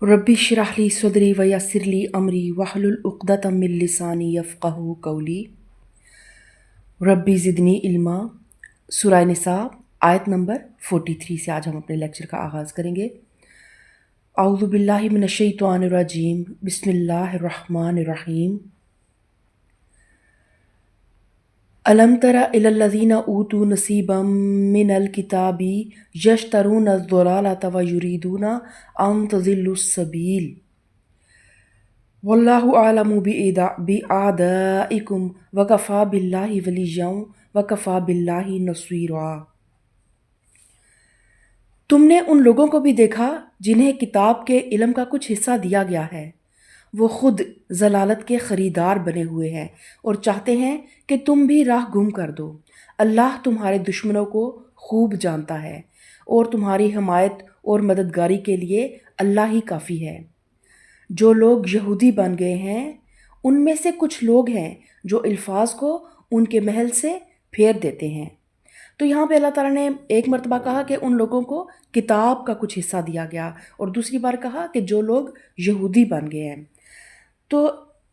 ربی اشرح لی صدری ویسر لی امری واحلل عقدۃ من لسانی یفقہوا قولی ربی زدنی علما۔ سورہ نساء آیت نمبر 43 سے آج ہم اپنے لیکچر کا آغاز کریں گے۔ اعوذ باللہ من الشیطان الرجیم، بسم اللہ الرحمن الرحیم۔ الم تر الی الذین اوتوا نصیبا من الکتاب یشترون الضلالۃ ویریدون ان تضلوا السبیل واللہ اعلم بأعدائکم وکفی باللہ ولییا وکفی باللہ نصیرا۔ تم نے ان لوگوں کو بھی دیکھا جنہیں کتاب کے علم کا کچھ حصہ دیا گیا ہے، وہ خود ضلالت کے خریدار بنے ہوئے ہیں اور چاہتے ہیں کہ تم بھی راہ گم کر دو۔ اللہ تمہارے دشمنوں کو خوب جانتا ہے اور تمہاری حمایت اور مددگاری کے لیے اللہ ہی کافی ہے۔ جو لوگ یہودی بن گئے ہیں ان میں سے کچھ لوگ ہیں جو الفاظ کو ان کے محل سے پھیر دیتے ہیں۔ تو یہاں پہ اللہ تعالیٰ نے ایک مرتبہ کہا کہ ان لوگوں کو کتاب کا کچھ حصہ دیا گیا، اور دوسری بار کہا کہ جو لوگ یہودی بن گئے ہیں۔ تو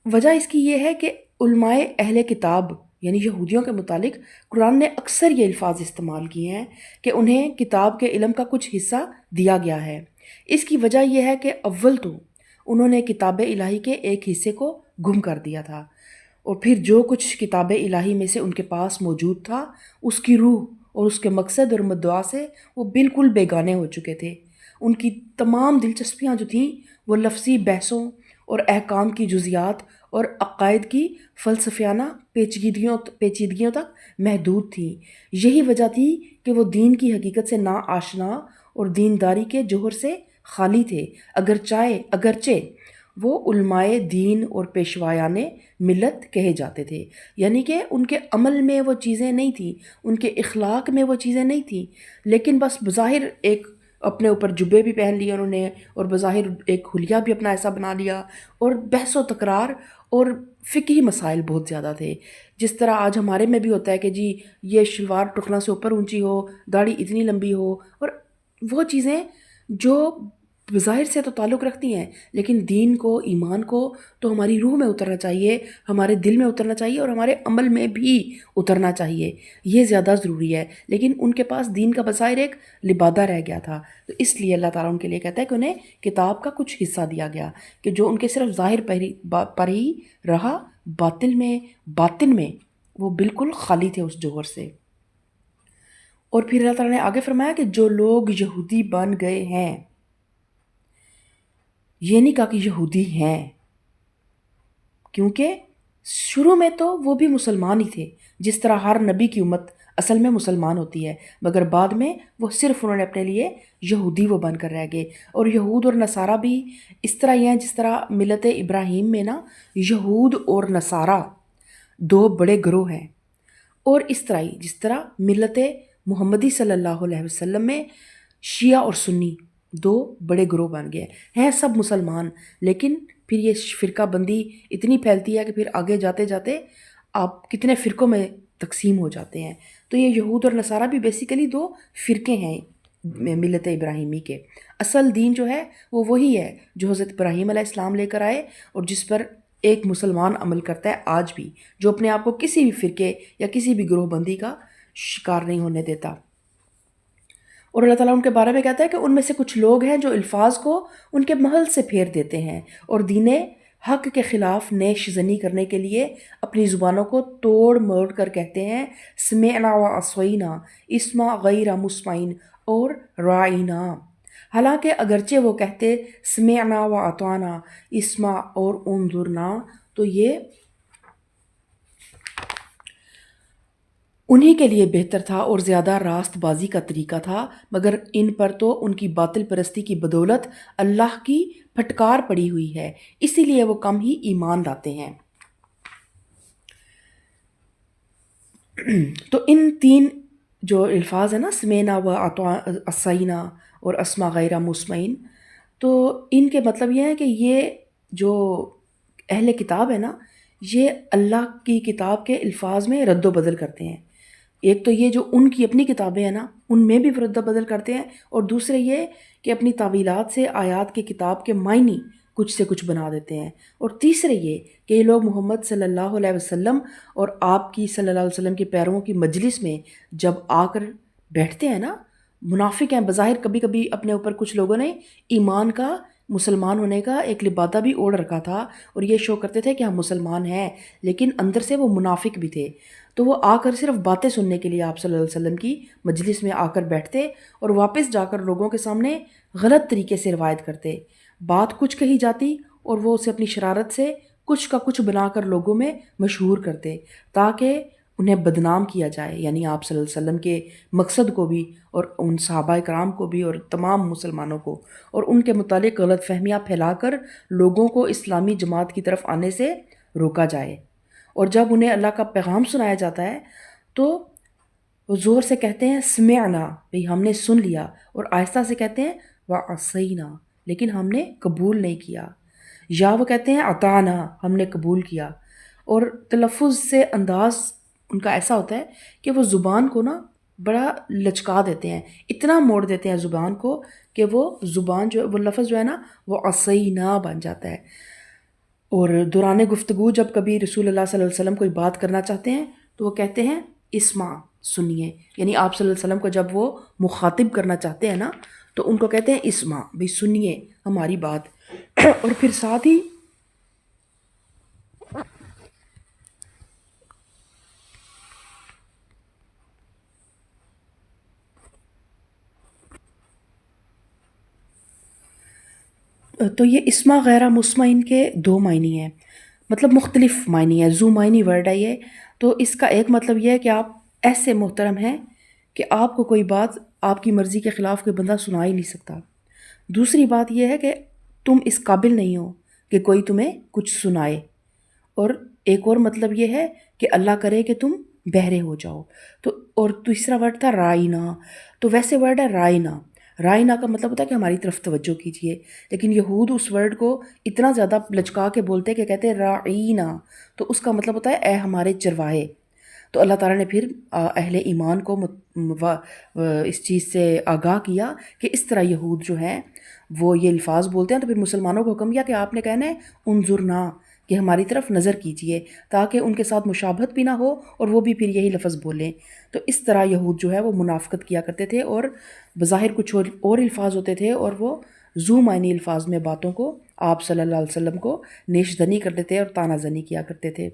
وجہ اس کی یہ ہے کہ علماء اہل کتاب یعنی یہودیوں کے متعلق قرآن نے اکثر یہ الفاظ استعمال کیے ہیں کہ انہیں کتاب کے علم کا کچھ حصہ دیا گیا ہے۔ اس کی وجہ یہ ہے کہ اول تو انہوں نے کتاب الہی کے ایک حصے کو گم کر دیا تھا، اور پھر جو کچھ کتاب الہی میں سے ان کے پاس موجود تھا اس کی روح اور اس کے مقصد اور مدعا سے وہ بالکل بیگانے ہو چکے تھے۔ ان کی تمام دلچسپیاں جو تھیں وہ لفظی بحثوں اور احکام کی جزیات اور عقائد کی فلسفیانہ پیچیدگیوں تک محدود تھیں۔ یہی وجہ تھی کہ وہ دین کی حقیقت سے نا آشنا اور دینداری کے جوہر سے خالی تھے، اگرچہ وہ علماء دین اور پیشوایان ملت کہے جاتے تھے، یعنی کہ ان کے عمل میں وہ چیزیں نہیں تھیں، ان کے اخلاق میں وہ چیزیں نہیں تھیں، لیکن بس بظاہر ایک اپنے اوپر جبے بھی پہن لیے انہوں نے، اور بظاہر ایک حلیہ بھی اپنا ایسا بنا لیا، اور بحث و تکرار اور فقہی مسائل بہت زیادہ تھے۔ جس طرح آج ہمارے میں بھی ہوتا ہے کہ جی یہ شلوار ٹخنا سے اوپر اونچی ہو، داڑھی اتنی لمبی ہو، اور وہ چیزیں جو بظاہر سے تو تعلق رکھتی ہیں لیکن دین کو، ایمان کو تو ہماری روح میں اترنا چاہیے، ہمارے دل میں اترنا چاہیے، اور ہمارے عمل میں بھی اترنا چاہیے۔ یہ زیادہ ضروری ہے، لیکن ان کے پاس دین کا بظاہر ایک لبادہ رہ گیا تھا، تو اس لیے اللہ تعالیٰ ان کے لیے کہتا ہے کہ انہیں کتاب کا کچھ حصہ دیا گیا کہ جو ان کے صرف ظاہر پر ہی رہا، باطن میں وہ بالکل خالی تھے اس جوہر سے۔ اور پھر اللہ تعالیٰ نے آگے فرمایا کہ جو لوگ یہودی بن گئے ہیں، یہ نہیں کہا کہ یہودی ہیں، کیونکہ شروع میں تو وہ بھی مسلمان ہی تھے، جس طرح ہر نبی کی امت اصل میں مسلمان ہوتی ہے، مگر بعد میں وہ صرف انہوں نے اپنے لیے یہودی وہ بن کر رہ گئے۔ اور یہود اور نصارہ بھی اس طرح ہی ہیں جس طرح ملت ابراہیم میں نا یہود اور نصارہ دو بڑے گروہ ہیں، اور اس طرح ہی جس طرح ملت محمدی صلی اللہ علیہ وسلم میں شیعہ اور سنی دو بڑے گروہ بن گئے ہیں، سب مسلمان، لیکن پھر یہ فرقہ بندی اتنی پھیلتی ہے کہ پھر آگے جاتے جاتے آپ کتنے فرقوں میں تقسیم ہو جاتے ہیں۔ تو یہ یہود اور نصارہ بھی بیسیکلی دو فرقے ہیں ملت ابراہیمی کے۔ اصل دین جو ہے وہ وہی ہے جو حضرت ابراہیم علیہ السلام لے کر آئے، اور جس پر ایک مسلمان عمل کرتا ہے آج بھی، جو اپنے آپ کو کسی بھی فرقے یا کسی بھی گروہ بندی کا شکار نہیں ہونے دیتا۔ اور اللہ تعالیٰ ان کے بارے میں کہتا ہے کہ ان میں سے کچھ لوگ ہیں جو الفاظ کو ان کے محل سے پھیر دیتے ہیں اور دین حق کے خلاف نیش زنی کرنے کے لیے اپنی زبانوں کو توڑ موڑ کر کہتے ہیں سمعنا و عصینا اسما غیر مسمعین اور رائنا، حالانکہ اگرچہ وہ کہتے سمعنا و اطعنا اسما اور انظرنا تو یہ انہی کے لیے بہتر تھا اور زیادہ راست بازی کا طریقہ تھا، مگر ان پر تو ان کی باطل پرستی کی بدولت اللہ کی پھٹکار پڑی ہوئی ہے، اسی لیے وہ کم ہی ایمان لاتے ہیں۔ تو ان تین جو الفاظ ہیں نا سمینا و عصینا اور اسما غیر مسمعین، تو ان کے مطلب یہ ہے کہ یہ جو اہل کتاب ہے نا، یہ اللہ کی کتاب کے الفاظ میں رد و بدل کرتے ہیں۔ ایک تو یہ جو ان کی اپنی کتابیں ہیں نا ان میں بھی رد بدل کرتے ہیں، اور دوسرے یہ کہ اپنی تعویلات سے آیات کی کتاب کے معنی کچھ سے کچھ بنا دیتے ہیں، اور تیسرے یہ کہ یہ لوگ محمد صلی اللہ علیہ وسلم اور آپ کی صلی اللہ علیہ وسلم کے پیرووں کی مجلس میں جب آ کر بیٹھتے ہیں نا، منافق ہیں بظاہر، کبھی کبھی اپنے اوپر کچھ لوگوں نے ایمان کا، مسلمان ہونے کا ایک لبادہ بھی اوڑھ رکھا تھا، اور یہ شو کرتے تھے کہ ہم مسلمان ہیں، لیکن اندر سے وہ منافق بھی تھے، تو وہ آ کر صرف باتیں سننے کے لیے آپ صلی اللہ علیہ وسلم کی مجلس میں آ کر بیٹھتے اور واپس جا کر لوگوں کے سامنے غلط طریقے سے روایت کرتے، بات کچھ کہی جاتی اور وہ اسے اپنی شرارت سے کچھ کا کچھ بنا کر لوگوں میں مشہور کرتے تاکہ انہیں بدنام کیا جائے، یعنی آپ صلی اللہ علیہ وسلم کے مقصد کو بھی اور ان صحابہ کرام کو بھی اور تمام مسلمانوں کو، اور ان کے متعلق غلط فہمیاں پھیلا کر لوگوں کو اسلامی جماعت کی طرف آنے سے روکا جائے۔ اور جب انہیں اللہ کا پیغام سنایا جاتا ہے تو وہ زور سے کہتے ہیں سمعنا، بھئی ہم نے سن لیا، اور آہستہ سے کہتے ہیں وعصینا، لیکن ہم نے قبول نہیں کیا، یا وہ کہتے ہیں اطعنا، ہم نے قبول کیا، اور تلفظ سے انداز ان کا ایسا ہوتا ہے کہ وہ زبان کو نا بڑا لچکا دیتے ہیں، اتنا موڑ دیتے ہیں زبان کو کہ وہ زبان جو وہ لفظ جو ہے نا وہ عصینا بن جاتا ہے۔ اور دوران گفتگو جب کبھی رسول اللہ صلی اللہ علیہ وسلم کوئی بات کرنا چاہتے ہیں تو وہ کہتے ہیں اسمع، سنیے، یعنی آپ صلی اللہ علیہ وسلم کو جب وہ مخاطب کرنا چاہتے ہیں نا تو ان کو کہتے ہیں اسمع، بھی سنیے ہماری بات۔ اور پھر ساتھ ہی تو یہ اسما غیر مسمع ان کے دو معنی ہیں، مطلب مختلف معنی ہے، ذو معنی ورڈ ہے یہ۔ تو اس کا ایک مطلب یہ ہے کہ آپ ایسے محترم ہیں کہ آپ کو کوئی بات آپ کی مرضی کے خلاف کوئی بندہ سنا ہی نہیں سکتا۔ دوسری بات یہ ہے کہ تم اس قابل نہیں ہو کہ کوئی تمہیں کچھ سنائے، اور ایک اور مطلب یہ ہے کہ اللہ کرے کہ تم بہرے ہو جاؤ۔ تو اور تیسرا ورڈ تھا رائنا، تو ویسے ورڈ ہے رائنا، رائنا کا مطلب ہوتا ہے کہ ہماری طرف توجہ کیجیے، لیکن یہود اس ورڈ کو اتنا زیادہ لچکا کے بولتے کہ کہتے ہیں رائنا، تو اس کا مطلب ہوتا ہے اے ہمارے چرواہے۔ تو اللہ تعالیٰ نے پھر اہل ایمان کو اس چیز سے آگاہ کیا کہ اس طرح یہود جو ہیں وہ یہ الفاظ بولتے ہیں، تو پھر مسلمانوں کو حکم کیا کہ آپ نے کہنا ہے انظرنا، کہ ہماری طرف نظر کیجئے، تاکہ ان کے ساتھ مشابہت بھی نہ ہو اور وہ بھی پھر یہی لفظ بولیں۔ تو اس طرح یہود جو ہے وہ منافقت کیا کرتے تھے، اور بظاہر کچھ اور الفاظ ہوتے تھے، اور وہ ذو معنی الفاظ میں باتوں کو آپ صلی اللہ علیہ وسلم کو نیش دنی کرتے تھے اور تانہ زنی کیا کرتے تھے۔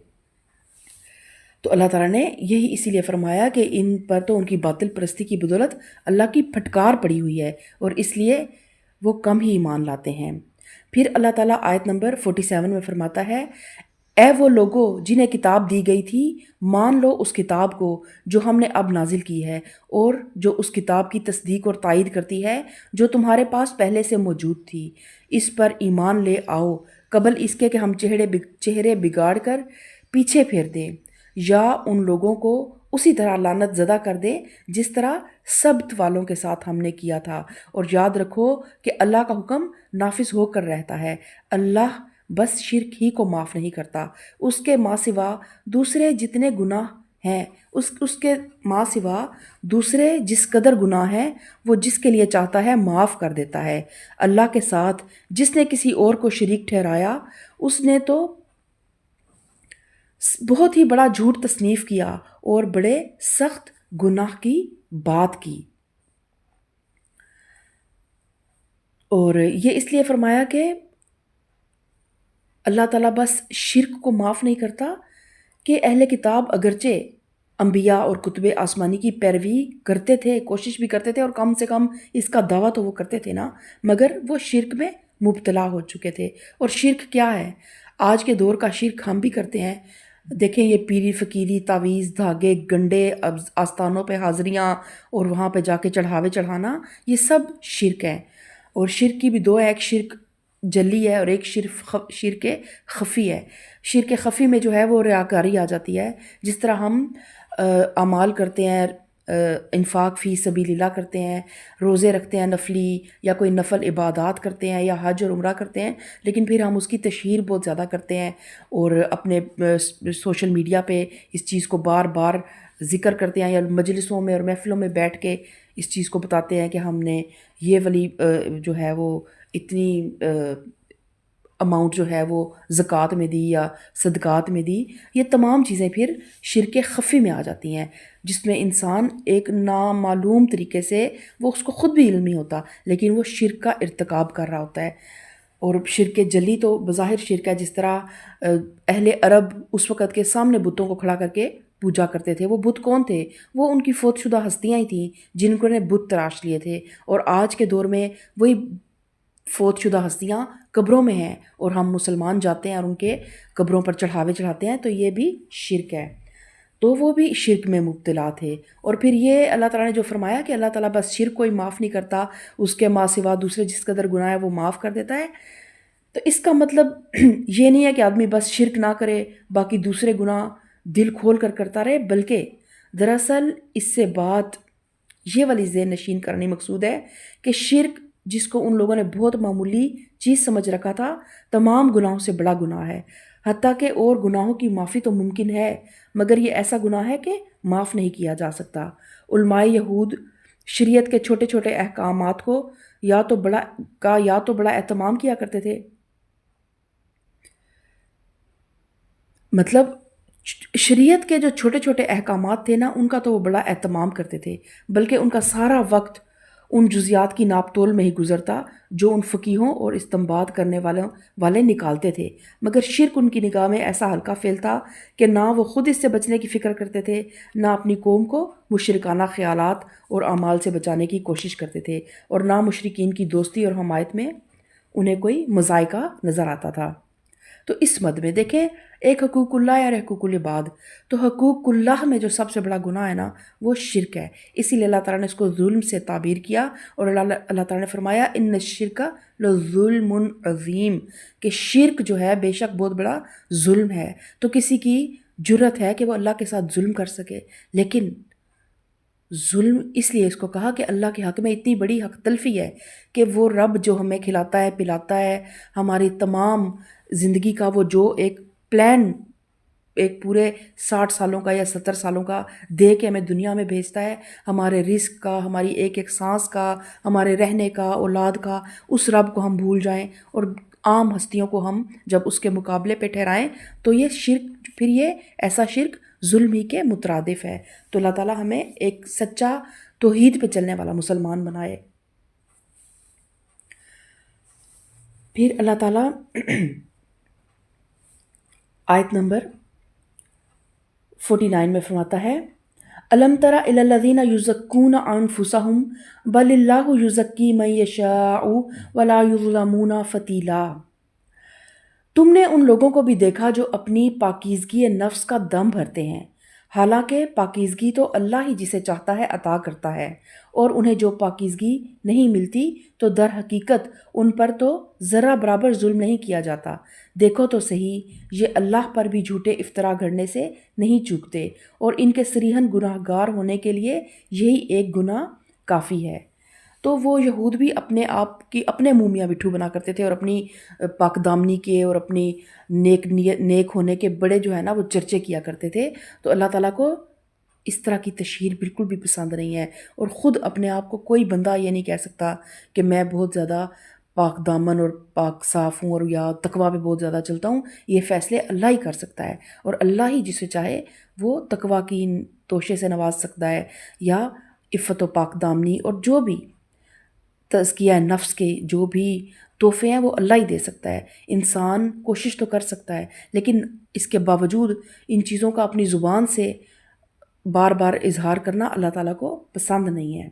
تو اللہ تعالیٰ نے یہی اسی لیے فرمایا کہ ان پر تو ان کی باطل پرستی کی بدولت اللہ کی پھٹکار پڑی ہوئی ہے، اور اس لیے وہ کم ہی ایمان لاتے ہیں۔ پھر اللہ تعالیٰ آیت نمبر 47 میں فرماتا ہے اے وہ لوگوں جنہیں کتاب دی گئی تھی، مان لو اس کتاب کو جو ہم نے اب نازل کی ہے، اور جو اس کتاب کی تصدیق اور تائید کرتی ہے جو تمہارے پاس پہلے سے موجود تھی، اس پر ایمان لے آؤ قبل اس کے کہ ہم چہرے بگاڑ کر پیچھے پھیر دیں، یا ان لوگوں کو اسی طرح لعنت زدہ کر دیں جس طرح سبت والوں کے ساتھ ہم نے کیا تھا۔ اور یاد رکھو کہ اللہ کا حکم نافذ ہو کر رہتا ہے، اللہ بس شرک ہی کو معاف نہیں کرتا، اس کے ماں سوا دوسرے جتنے گناہ ہیں، اس کے ماں سوا دوسرے جس قدر گناہ ہیں وہ جس کے لیے چاہتا ہے معاف کر دیتا ہے۔ اللہ کے ساتھ جس نے کسی اور کو شریک ٹھہرایا اس نے تو بہت ہی بڑا جھوٹ تصنیف کیا اور بڑے سخت گناہ کی بات کی۔ اور یہ اس لیے فرمایا کہ اللہ تعالیٰ بس شرک کو معاف نہیں کرتا کہ اہل کتاب اگرچہ انبیاء اور کتب آسمانی کی پیروی کرتے تھے، کوشش بھی کرتے تھے، اور کم سے کم اس کا دعویٰ تو وہ کرتے تھے نا، مگر وہ شرک میں مبتلا ہو چکے تھے۔ اور شرک کیا ہے؟ آج کے دور کا شرک ہم بھی کرتے ہیں۔ دیکھیں یہ پیری فقیری، تعویذ، دھاگے، گنڈے، آستانوں پہ حاضریاں اور وہاں پہ جا کے چڑھاوے چڑھانا، یہ سب شرک ہے۔ اور شرک کی بھی دو ہے، ایک شرک جلی ہے اور ایک شرک خفی ہے۔ شرک خفی میں جو ہے وہ ریاکاری آ جاتی ہے، جس طرح ہم اعمال کرتے ہیں، انفاق فی سبیل اللہ کرتے ہیں، روزے رکھتے ہیں نفلی، یا کوئی نفل عبادات کرتے ہیں، یا حج اور عمرہ کرتے ہیں، لیکن پھر ہم اس کی تشہیر بہت زیادہ کرتے ہیں اور اپنے سوشل میڈیا پہ اس چیز کو بار بار ذکر کرتے ہیں یا مجلسوں میں اور محفلوں میں بیٹھ کے اس چیز کو بتاتے ہیں کہ ہم نے یہ والی جو ہے وہ اتنی اماؤنٹ جو ہے وہ زکوٰۃ میں دی یا صدقات میں دی، یہ تمام چیزیں پھر شرک خفی میں آ جاتی ہیں، جس میں انسان ایک نامعلوم طریقے سے، وہ اس کو خود بھی علم نہیں ہوتا لیکن وہ شرک کا ارتکاب کر رہا ہوتا ہے۔ اور شرک جلی تو بظاہر شرک ہے، جس طرح اہل عرب اس وقت کے سامنے بتوں کو کھڑا کر کے پوجا کرتے تھے۔ وہ بت کون تھے؟ وہ ان کی فوت شدہ ہستیاں ہی تھیں جن کو نے بت تراش لیے تھے، اور آج کے دور میں وہی فوت شدہ ہستیاں قبروں میں ہیں اور ہم مسلمان جاتے ہیں اور ان کے قبروں پر چڑھاوے چڑھاتے ہیں، تو یہ بھی شرک ہے۔ تو وہ بھی شرک میں مبتلا تھے۔ اور پھر یہ اللہ تعالیٰ نے جو فرمایا کہ اللہ تعالیٰ بس شرک کوئی معاف نہیں کرتا، اس کے ماں سوا دوسرے جس قدر گناہ ہے وہ معاف کر دیتا ہے، تو اس کا مطلب یہ نہیں ہے کہ آدمی بس شرک نہ کرے باقی دوسرے گناہ دل کھول کر کرتا رہے، بلکہ دراصل اس سے بات یہ والی ذہن نشین کرنی مقصود ہے کہ شرک جس کو ان لوگوں نے بہت معمولی چیز سمجھ رکھا تھا، تمام گناہوں سے بڑا گناہ ہے، حتیٰ کہ اور گناہوں کی معافی تو ممکن ہے مگر یہ ایسا گناہ ہے کہ معاف نہیں کیا جا سکتا۔ علماء یہود شریعت کے چھوٹے چھوٹے احکامات کو یا تو بڑا اہتمام کیا کرتے تھے، مطلب شریعت کے جو چھوٹے چھوٹے احکامات تھے نا، ان کا تو وہ بڑا اہتمام کرتے تھے، بلکہ ان کا سارا وقت ان جزیات کی ناپ تول میں ہی گزرتا جو ان فقیہوں اور استنباط کرنے والے نکالتے تھے۔ مگر شرک ان کی نگاہ میں ایسا ہلکا فیل تھا کہ نہ وہ خود اس سے بچنے کی فکر کرتے تھے، نہ اپنی قوم کو مشرکانہ خیالات اور اعمال سے بچانے کی کوشش کرتے تھے، اور نہ مشرکین کی دوستی اور حمایت میں انہیں کوئی مذائقہ نظر آتا تھا۔ تو اس مد میں دیکھیں، ایک حقوق اللہ اور حقوق العباد، تو حقوق اللہ میں جو سب سے بڑا گناہ ہے نا وہ شرک ہے، اسی لیے اللہ تعالیٰ نے اس کو ظلم سے تعبیر کیا، اور اللہ تعالیٰ نے فرمایا ان الشرک لظلم عظیم، کہ شرک جو ہے بے شک بہت بڑا ظلم ہے۔ تو کسی کی جرت ہے کہ وہ اللہ کے ساتھ ظلم کر سکے، لیکن ظلم اس لیے اس کو کہا کہ اللہ کے حق میں اتنی بڑی حق تلفی ہے کہ وہ رب جو ہمیں کھلاتا ہے پلاتا ہے، ہماری تمام زندگی کا وہ جو ایک پلان ایک پورے 60 سالوں کا یا 70 سالوں کا دے کے ہمیں دنیا میں بھیجتا ہے، ہمارے رزق کا، ہماری ایک ایک سانس کا، ہمارے رہنے کا، اولاد کا، اس رب کو ہم بھول جائیں اور عام ہستیوں کو ہم جب اس کے مقابلے پہ ٹھہرائیں، تو یہ شرک، پھر یہ ایسا شرک ظلم ہی کے مترادف ہے۔ تو اللہ تعالیٰ ہمیں ایک سچا توحید پہ چلنے والا مسلمان بنائے۔ پھر اللہ تعالیٰ آیت نمبر 49 میں فرماتا ہے الم تر الی الذین یزکون انفسہم بل اللہ یزکی من یشاء ولا یظلمون فتیلا۔ تم نے ان لوگوں کو بھی دیکھا جو اپنی پاکیزگی نفس کا دم بھرتے ہیں، حالانکہ پاکیزگی تو اللہ ہی جسے چاہتا ہے عطا کرتا ہے، اور انہیں جو پاکیزگی نہیں ملتی تو در حقیقت ان پر تو ذرہ برابر ظلم نہیں کیا جاتا۔ دیکھو تو صحیح، یہ اللہ پر بھی جھوٹے افطرا گھڑنے سے نہیں چوکتے، اور ان کے صریحاً گناہ گار ہونے کے لیے یہی ایک گناہ کافی ہے۔ تو وہ یہود بھی اپنے آپ کی اپنے منہ میاں بٹھو بنا کرتے تھے، اور اپنی پاک دامنی کے اور اپنی نیک ہونے کے بڑے جو ہے نا وہ چرچے کیا کرتے تھے۔ تو اللہ تعالیٰ کو اس طرح کی تشہیر بالکل بھی پسند نہیں ہے، اور خود اپنے آپ کو کوئی بندہ یہ نہیں کہہ سکتا کہ میں بہت زیادہ پاک دامن اور پاک صاف ہوں اور یا تقوی پہ بہت زیادہ چلتا ہوں۔ یہ فیصلے اللہ ہی کر سکتا ہے، اور اللہ ہی جسے چاہے وہ تقوی کی توشے سے نواز سکتا ہے، یا عفت و پاک دامنی اور جو بھی تزکیہ نفس کے جو بھی تحفے ہیں وہ اللہ ہی دے سکتا ہے۔ انسان کوشش تو کر سکتا ہے، لیکن اس کے باوجود ان چیزوں کا اپنی زبان سے بار بار اظہار کرنا اللہ تعالیٰ کو پسند نہیں ہے۔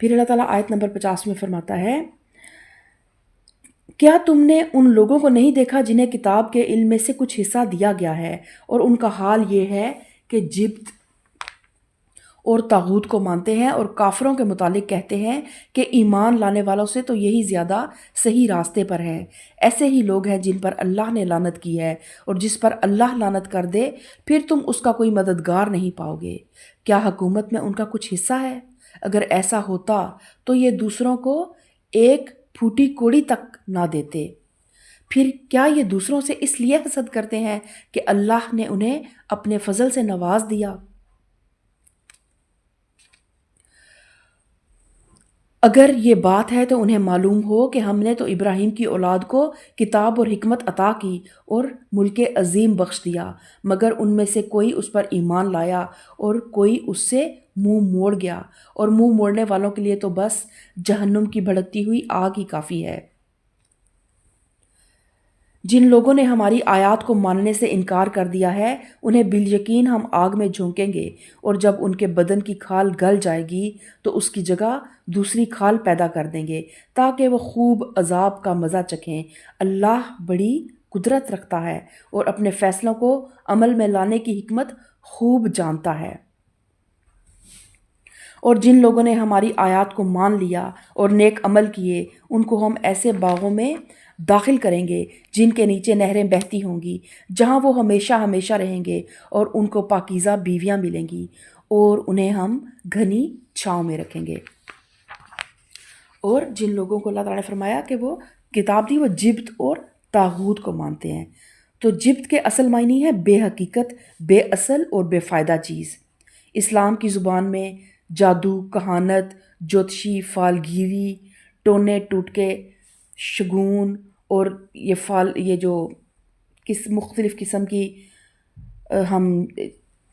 پھر اللہ تعالیٰ آیت نمبر 50 میں فرماتا ہے کیا تم نے ان لوگوں کو نہیں دیکھا جنہیں کتاب کے علم میں سے کچھ حصہ دیا گیا ہے، اور ان کا حال یہ ہے کہ جبت اور طاغوت کو مانتے ہیں، اور کافروں کے متعلق کہتے ہیں کہ ایمان لانے والوں سے تو یہی زیادہ صحیح راستے پر ہے۔ ایسے ہی لوگ ہیں جن پر اللہ نے لعنت کی ہے، اور جس پر اللہ لعنت کر دے پھر تم اس کا کوئی مددگار نہیں پاؤ گے۔ کیا حکومت میں ان کا کچھ حصہ ہے؟ اگر ایسا ہوتا تو یہ دوسروں کو ایک پھوٹی کوڑی تک نہ دیتے، پھر کیا یہ دوسروں سے اس لیے حسد کرتے ہیں کہ اللہ نے انہیں اپنے فضل سے نواز دیا؟ اگر یہ بات ہے تو انہیں معلوم ہو کہ ہم نے تو ابراہیم کی اولاد کو کتاب اور حکمت عطا کی اور ملک عظیم بخش دیا، مگر ان میں سے کوئی اس پر ایمان لایا اور کوئی اس سے منہ موڑ گیا، اور منہ موڑنے والوں کے لیے تو بس جہنم کی بھڑکتی ہوئی آگ ہی کافی ہے۔ جن لوگوں نے ہماری آیات کو ماننے سے انکار کر دیا ہے انہیں بالیقین ہم آگ میں جھونکیں گے، اور جب ان کے بدن کی کھال گل جائے گی تو اس کی جگہ دوسری کھال پیدا کر دیں گے تاکہ وہ خوب عذاب کا مزہ چکھیں۔ اللہ بڑی قدرت رکھتا ہے اور اپنے فیصلوں کو عمل میں لانے کی حکمت خوب جانتا ہے۔ اور جن لوگوں نے ہماری آیات کو مان لیا اور نیک عمل کیے ان کو ہم ایسے باغوں میں داخل کریں گے جن کے نیچے نہریں بہتی ہوں گی، جہاں وہ ہمیشہ ہمیشہ رہیں گے، اور ان کو پاکیزہ بیویاں ملیں گی اور انہیں ہم گھنی چھاؤں میں رکھیں گے۔ اور جن لوگوں کو اللہ تعالیٰ نے فرمایا کہ وہ کتاب دی، وہ جبت اور طاغوت کو مانتے ہیں۔ تو جبت کے اصل معنی ہے بے حقیقت، بے اصل اور بے فائدہ چیز۔ اسلام کی زبان میں جادو، کہانت، جوتشی، فالگیری، ٹونے ٹوٹکے، شگون اور یہ جو مختلف قسم کی ہم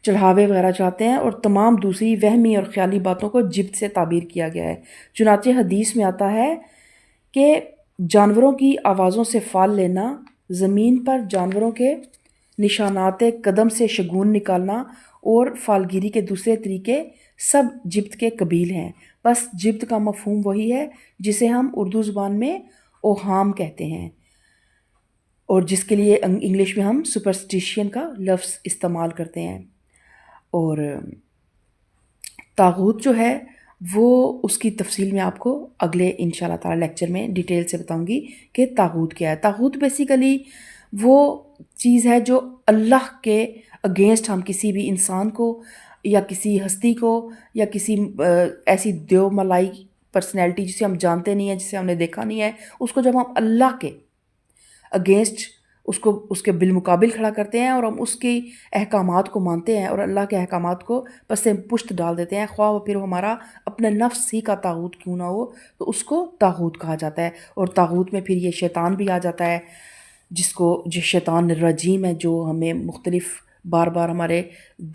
چڑھاوے وغیرہ چاہتے ہیں، اور تمام دوسری وہمی اور خیالی باتوں کو جبت سے تعبیر کیا گیا ہے۔ چنانچہ حدیث میں آتا ہے کہ جانوروں کی آوازوں سے فال لینا، زمین پر جانوروں کے نشانات قدم سے شگون نکالنا اور فالگیری کے دوسرے طریقے سب جبت کے قبیل ہیں۔ بس جبت کا مفہوم وہی ہے جسے ہم اردو زبان میں اوہام کہتے ہیں، اور جس کے لیے انگلش میں ہم سپرسٹیشن کا لفظ استعمال کرتے ہیں۔ اور طاغوت جو ہے وہ اس کی تفصیل میں آپ کو اگلے انشاءاللہ تعالی لیکچر میں ڈیٹیل سے بتاؤں گی کہ طاغوت کیا ہے۔ طاغوت بیسیکلی وہ چیز ہے جو اللہ کے اگینسٹ ہم کسی بھی انسان کو یا کسی ہستی کو یا کسی ایسی دیو ملائی پرسنالٹی جسے ہم جانتے نہیں ہیں، جسے ہم نے دیکھا نہیں ہے، اس کو جب ہم اللہ کے اگینسٹ اس کے بالمقابل کھڑا کرتے ہیں اور ہم اس کی احکامات کو مانتے ہیں اور اللہ کے احکامات کو پس پشت ڈال دیتے ہیں، خواہ وہ پھر ہمارا اپنے نفس ہی کا طاغوت کیوں نہ ہو، تو اس کو طاغوت کہا جاتا ہے۔ اور طاغوت میں پھر یہ شیطان بھی آ جاتا ہے، جو شیطان الرجیم ہے، جو ہمیں مختلف بار بار ہمارے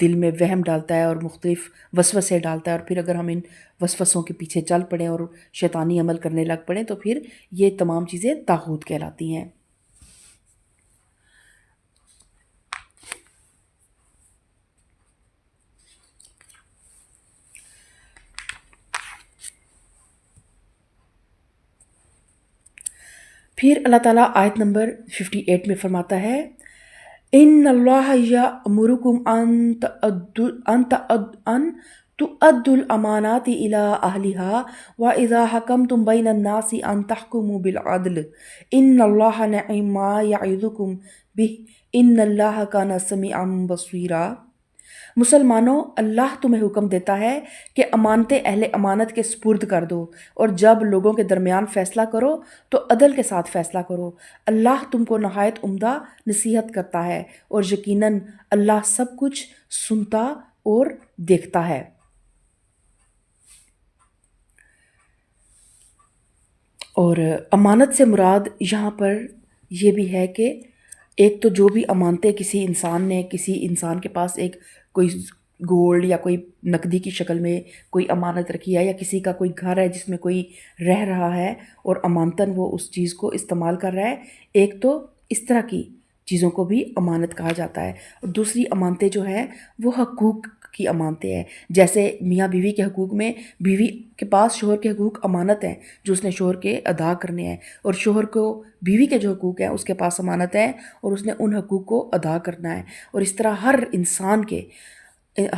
دل میں وہم ڈالتا ہے اور مختلف وسوسے ڈالتا ہے، اور پھر اگر ہم ان وسوسوں کے پیچھے چل پڑیں اور شیطانی عمل کرنے لگ پڑیں تو پھر یہ تمام چیزیں طاغوت کہلاتی ہیں۔ پھر اللہ تعالیٰ آیت نمبر 58 میں فرماتا ہے، ان اللہ یأمرکم ان تؤدوا الامانات الی اہلہا واذا حکمتم بین الناس ان تحکموا بالعدل ان اللہ نعم ما یعظکم بہ ان اللہ کان سمیعا بصیرا۔ مسلمانوں، اللہ تمہیں حکم دیتا ہے کہ امانتیں اہل امانت کے سپرد کر دو، اور جب لوگوں کے درمیان فیصلہ کرو تو عدل کے ساتھ فیصلہ کرو۔ اللہ تم کو نہایت عمدہ نصیحت کرتا ہے، اور یقیناً اللہ سب کچھ سنتا اور دیکھتا ہے۔ اور امانت سے مراد یہاں پر یہ بھی ہے کہ ایک تو جو بھی امانتیں کسی انسان کے پاس ایک کوئی گولڈ یا کوئی نقدی کی شکل میں کوئی امانت رکھی ہے، یا کسی کا کوئی گھر ہے جس میں کوئی رہ رہا ہے اور امانتاً وہ اس چیز کو استعمال کر رہا ہے، ایک تو اس طرح کی چیزوں کو بھی امانت کہا جاتا ہے۔ اور دوسری امانتیں جو ہے وہ حقوق کی امانتیں ہیں، جیسے میاں بیوی کے حقوق میں بیوی کے پاس شوہر کے حقوق امانت ہیں جو اس نے شوہر کے ادا کرنے ہیں، اور شوہر کو بیوی کے جو حقوق ہیں اس کے پاس امانت ہے اور اس نے ان حقوق کو ادا کرنا ہے۔ اور اس طرح ہر انسان کے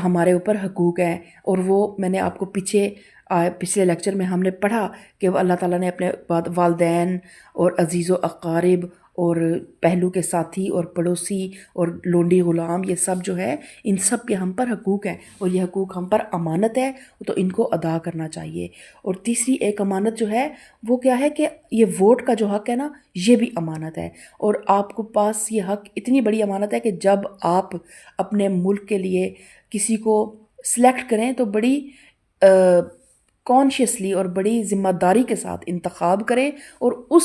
ہمارے اوپر حقوق ہیں، اور وہ میں نے آپ کو پچھلے لیکچر میں ہم نے پڑھا کہ اللہ تعالیٰ نے اپنے والدین اور عزیز و اقارب اور پہلو کے ساتھی اور پڑوسی اور لونڈی غلام، یہ سب جو ہے ان سب کے ہم پر حقوق ہیں، اور یہ حقوق ہم پر امانت ہے، تو ان کو ادا کرنا چاہیے۔ اور تیسری ایک امانت جو ہے وہ کیا ہے کہ یہ ووٹ کا جو حق ہے نا، یہ بھی امانت ہے، اور آپ کو پاس یہ حق اتنی بڑی امانت ہے کہ جب آپ اپنے ملک کے لیے کسی کو سلیکٹ کریں تو بڑی کانشیسلی اور بڑی ذمہ داری کے ساتھ انتخاب کریں، اور اس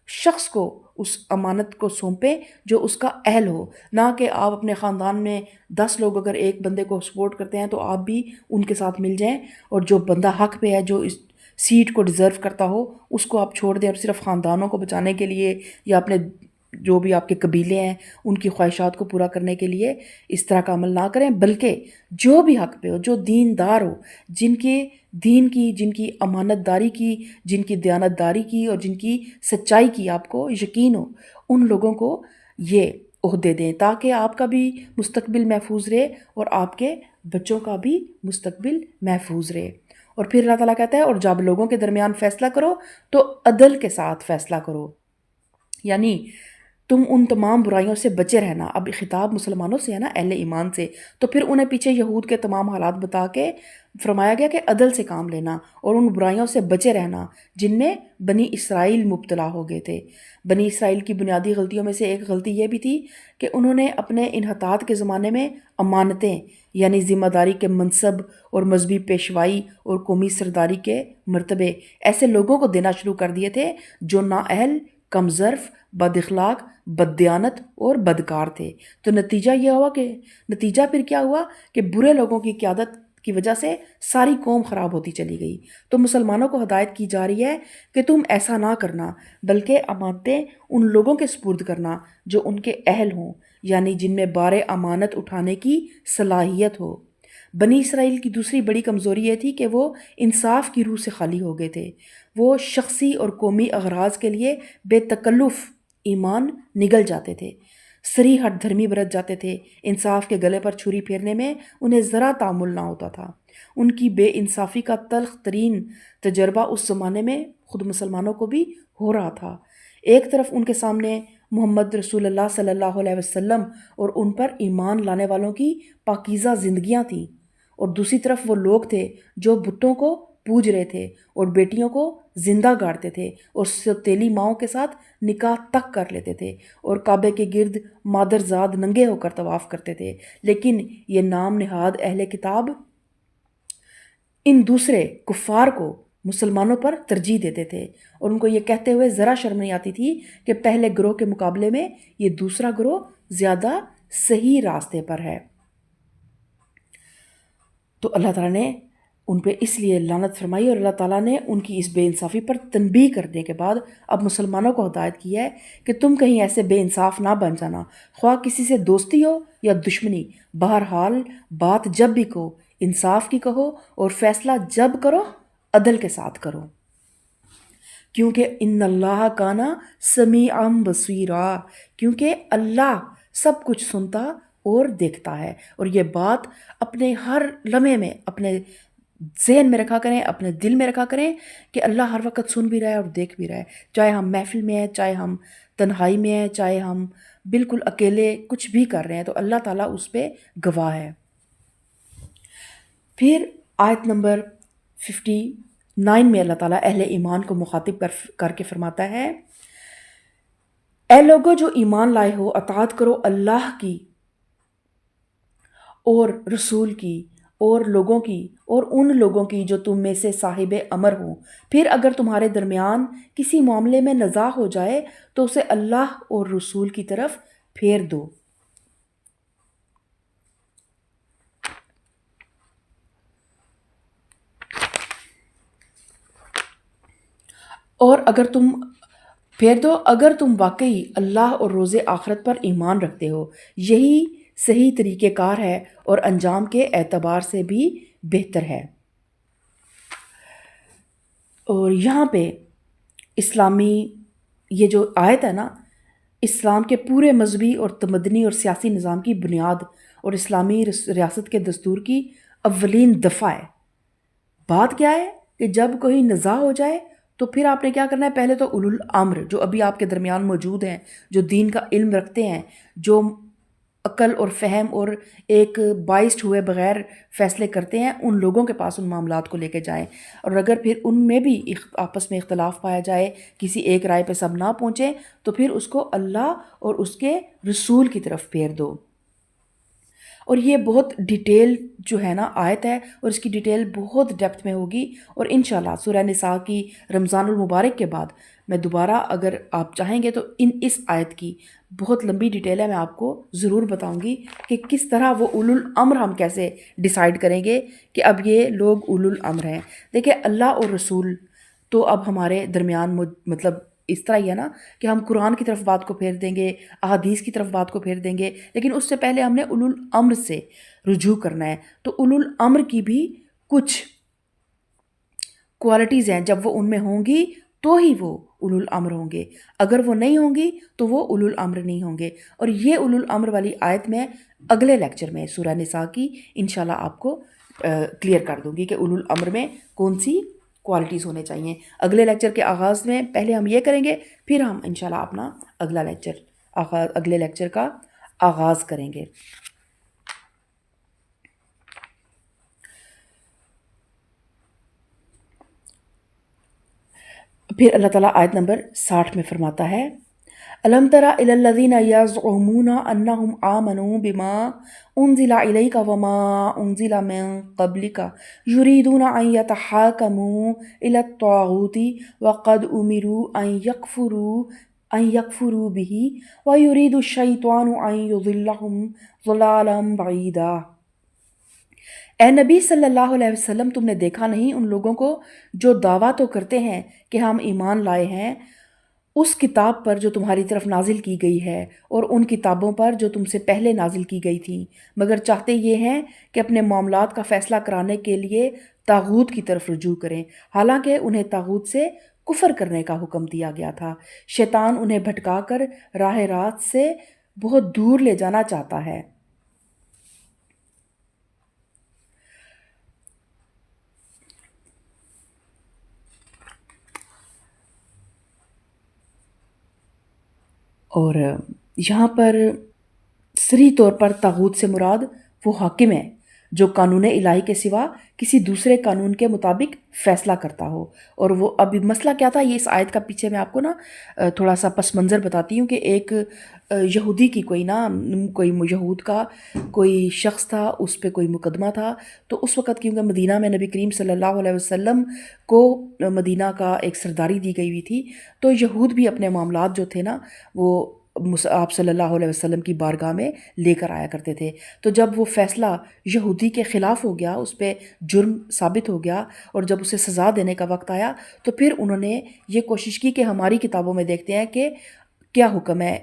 شخص کو اس امانت کو سونپیں جو اس کا اہل ہو، نہ کہ آپ اپنے خاندان میں 10 لوگ اگر ایک بندے کو سپورٹ کرتے ہیں تو آپ بھی ان کے ساتھ مل جائیں، اور جو بندہ حق پہ ہے، جو اس سیٹ کو ڈیزرو کرتا ہو، اس کو آپ چھوڑ دیں، اور صرف خاندانوں کو بچانے کے لیے یا اپنے جو بھی آپ کے قبیلے ہیں ان کی خواہشات کو پورا کرنے کے لیے اس طرح کا عمل نہ کریں، بلکہ جو بھی حق پہ ہو، جو دیندار ہو، جن کے دین کی، جن کی امانت داری کی، جن کی دیانت داری کی، اور جن کی سچائی کی آپ کو یقین ہو، ان لوگوں کو یہ عہدے دیں، تاکہ آپ کا بھی مستقبل محفوظ رہے اور آپ کے بچوں کا بھی مستقبل محفوظ رہے۔ اور پھر اللہ تعالیٰ کہتا ہے، اور جب لوگوں کے درمیان فیصلہ کرو تو عدل کے ساتھ فیصلہ کرو، یعنی تم ان تمام برائیوں سے بچے رہنا۔ اب خطاب مسلمانوں سے ہے نا، اہل ایمان سے، تو پھر انہیں پیچھے یہود کے تمام حالات بتا کے فرمایا گیا کہ عدل سے کام لینا اور ان برائیوں سے بچے رہنا جن میں بنی اسرائیل مبتلا ہو گئے تھے۔ بنی اسرائیل کی بنیادی غلطیوں میں سے ایک غلطی یہ بھی تھی کہ انہوں نے اپنے انحطاط کے زمانے میں امانتیں، یعنی ذمہ داری کے منصب اور مذہبی پیشوائی اور قومی سرداری کے مرتبے ایسے لوگوں کو دینا شروع کر دیے تھے جو نااہل، کم ظرف، بد اخلاق، بد دیانت اور بدکار تھے۔ تو نتیجہ پھر کیا ہوا کہ برے لوگوں کی قیادت کی وجہ سے ساری قوم خراب ہوتی چلی گئی۔ تو مسلمانوں کو ہدایت کی جا رہی ہے کہ تم ایسا نہ کرنا، بلکہ امانتیں ان لوگوں کے سپرد کرنا جو ان کے اہل ہوں، یعنی جن میں بار امانت اٹھانے کی صلاحیت ہو۔ بنی اسرائیل کی دوسری بڑی کمزوری یہ تھی کہ وہ انصاف کی روح سے خالی ہو گئے تھے۔ وہ شخصی اور قومی اغراض کے لیے بے تکلف ایمان نگل جاتے تھے، صریح ہٹ دھرمی برت جاتے تھے، انصاف کے گلے پر چھری پھیرنے میں انہیں ذرا تامل نہ ہوتا تھا۔ ان کی بے انصافی کا تلخ ترین تجربہ اس زمانے میں خود مسلمانوں کو بھی ہو رہا تھا۔ ایک طرف ان کے سامنے محمد رسول اللہ صلی اللہ علیہ وسلم اور ان پر ایمان لانے والوں کی پاکیزہ زندگیاں تھیں، اور دوسری طرف وہ لوگ تھے جو بتوں کو پوج رہے تھے اور بیٹیوں کو زندہ گاڑتے تھے اور سوتیلی ماؤں کے ساتھ نکاح تک کر لیتے تھے اور کعبے کے گرد مادرزاد ننگے ہو کر طواف کرتے تھے۔ لیکن یہ نام نہاد اہل کتاب ان دوسرے کفار کو مسلمانوں پر ترجیح دیتے تھے، اور ان کو یہ کہتے ہوئے ذرا شرم نہیں آتی تھی کہ پہلے گروہ کے مقابلے میں یہ دوسرا گروہ زیادہ صحیح راستے پر ہے۔ تو اللہ تعالیٰ نے ان پہ اس لیے لعنت فرمائی، اور اللہ تعالیٰ نے ان کی اس بے انصافی پر تنبیہ کرنے کے بعد اب مسلمانوں کو ہدایت کی ہے کہ تم کہیں ایسے بے انصاف نہ بن جانا، خواہ کسی سے دوستی ہو یا دشمنی، بہرحال بات جب بھی کہو انصاف کی کہو، اور فیصلہ جب کرو عدل کے ساتھ کرو، کیونکہ ان اللہ کانا سمیعا بصیرا، کیونکہ اللہ سب کچھ سنتا اور دیکھتا ہے۔ اور یہ بات اپنے ہر لمحے میں اپنے ذہن میں رکھا کریں، اپنے دل میں رکھا کریں کہ اللہ ہر وقت سن بھی رہا ہے اور دیکھ بھی رہا ہے، چاہے ہم محفل میں ہیں، چاہے ہم تنہائی میں ہیں، چاہے ہم بالکل اکیلے کچھ بھی کر رہے ہیں، تو اللہ تعالیٰ اس پہ گواہ ہے۔ پھر آیت نمبر 59 میں اللہ تعالیٰ اہل ایمان کو مخاطب کر کے فرماتا ہے، اے لوگو جو ایمان لائے ہو، اطاعت کرو اللہ کی اور رسول کی اور لوگوں کی اور ان لوگوں کی جو تم میں سے صاحب امر ہوں۔ پھر اگر تمہارے درمیان کسی معاملے میں نزاع ہو جائے تو اسے اللہ اور رسول کی طرف پھیر دو۔ اور اگر تم واقعی اللہ اور روز آخرت پر ایمان رکھتے ہو، یہی صحیح طریقہ کار ہے اور انجام کے اعتبار سے بھی بہتر ہے۔ اور یہاں پہ اسلامی یہ جو آیت ہے نا، اسلام کے پورے مذہبی اور تمدنی اور سیاسی نظام کی بنیاد اور اسلامی ریاست کے دستور کی اولین دفعہ ہے۔ بات کیا ہے کہ جب کوئی نزاع ہو جائے تو پھر آپ نے کیا کرنا ہے، پہلے تو اولو الامر جو ابھی آپ کے درمیان موجود ہیں، جو دین کا علم رکھتے ہیں، جو عقل اور فہم اور ایک بائسڈ ہوئے بغیر فیصلے کرتے ہیں، ان لوگوں کے پاس ان معاملات کو لے کے جائیں۔ اور اگر پھر ان میں بھی آپس میں اختلاف پایا جائے، کسی ایک رائے پہ سب نہ پہنچیں، تو پھر اس کو اللہ اور اس کے رسول کی طرف پھیر دو۔ اور یہ بہت ڈیٹیل جو ہے نا آیت ہے، اور اس کی ڈیٹیل بہت ڈیپتھ میں ہوگی، اور انشاءاللہ سورہ نساء کی رمضان المبارک کے بعد میں دوبارہ اگر آپ چاہیں گے تو اس آیت کی بہت لمبی ڈیٹیل ہے، میں آپ کو ضرور بتاؤں گی کہ کس طرح وہ اولو الامر ہم کیسے ڈیسائیڈ کریں گے کہ اب یہ لوگ اولو الامر ہیں۔ دیکھیں، اللہ اور رسول تو اب ہمارے درمیان مطلب اس طرح ہی ہے نا کہ ہم قرآن کی طرف بات کو پھیر دیں گے، احادیث کی طرف بات کو پھیر دیں گے، لیکن اس سے پہلے ہم نے اولو الامر سے رجوع کرنا ہے۔ تو اولو الامر کی بھی کچھ کوالٹیز ہیں، جب وہ ان میں ہوں گی تو ہی وہ اولو الامر ہوں گے، اگر وہ نہیں ہوں گی تو وہ اولو الامر نہیں ہوں گے۔ اور یہ اولو الامر والی آیت میں اگلے لیکچر میں سورہ نساء کی انشاءاللہ آپ کو کلیئر کر دوں گی کہ اولو الامر میں کون سی کوالٹیز ہونے چاہیے۔ اگلے لیکچر کے آغاز میں پہلے ہم یہ کریں گے، پھر ہم انشاءاللہ اپنا اگلے لیکچر کا آغاز کریں گے۔ پھر اللہ تعالیٰ آیت نمبر 60 میں فرماتا ہے، الم تر الی الذین یزعمون انہم آمنوا بما انزل الیک وما انزل من قبلک یریدون ان یتحاکموا الی الطاغوت وقد امروا ان یکفروا به ویرید الشیطان ان یضلهم ضلالا بعیدا۔ اے نبی صلی اللہ علیہ وسلم، تم نے دیکھا نہیں ان لوگوں کو جو دعویٰ تو کرتے ہیں کہ ہم ایمان لائے ہیں اس کتاب پر جو تمہاری طرف نازل کی گئی ہے اور ان کتابوں پر جو تم سے پہلے نازل کی گئی تھیں، مگر چاہتے یہ ہیں کہ اپنے معاملات کا فیصلہ کرانے کے لیے طاغوت کی طرف رجوع کریں، حالانکہ انہیں طاغوت سے کفر کرنے کا حکم دیا گیا تھا۔ شیطان انہیں بھٹکا کر راہ راست سے بہت دور لے جانا چاہتا ہے۔ اور یہاں پر صریح طور پر طاغوت سے مراد وہ حاکم ہے جو قانون الہی کے سوا کسی دوسرے قانون کے مطابق فیصلہ کرتا ہو۔ اور وہ اب مسئلہ کیا تھا، یہ اس آیت کا پیچھے میں آپ کو نا تھوڑا سا پس منظر بتاتی ہوں کہ ایک یہودی کی کوئی یہود کا کوئی شخص تھا، اس پہ کوئی مقدمہ تھا۔ تو اس وقت کیونکہ مدینہ میں نبی کریم صلی اللہ علیہ وسلم کو مدینہ کا ایک سرداری دی گئی ہوئی تھی، تو یہود بھی اپنے معاملات جو تھے نا وہ آپ صلی اللہ علیہ وسلم کی بارگاہ میں لے کر آیا کرتے تھے۔ تو جب وہ فیصلہ یہودی کے خلاف ہو گیا، اس پہ جرم ثابت ہو گیا، اور جب اسے سزا دینے کا وقت آیا تو پھر انہوں نے یہ کوشش کی کہ ہماری کتابوں میں دیکھتے ہیں کہ کیا حکم ہے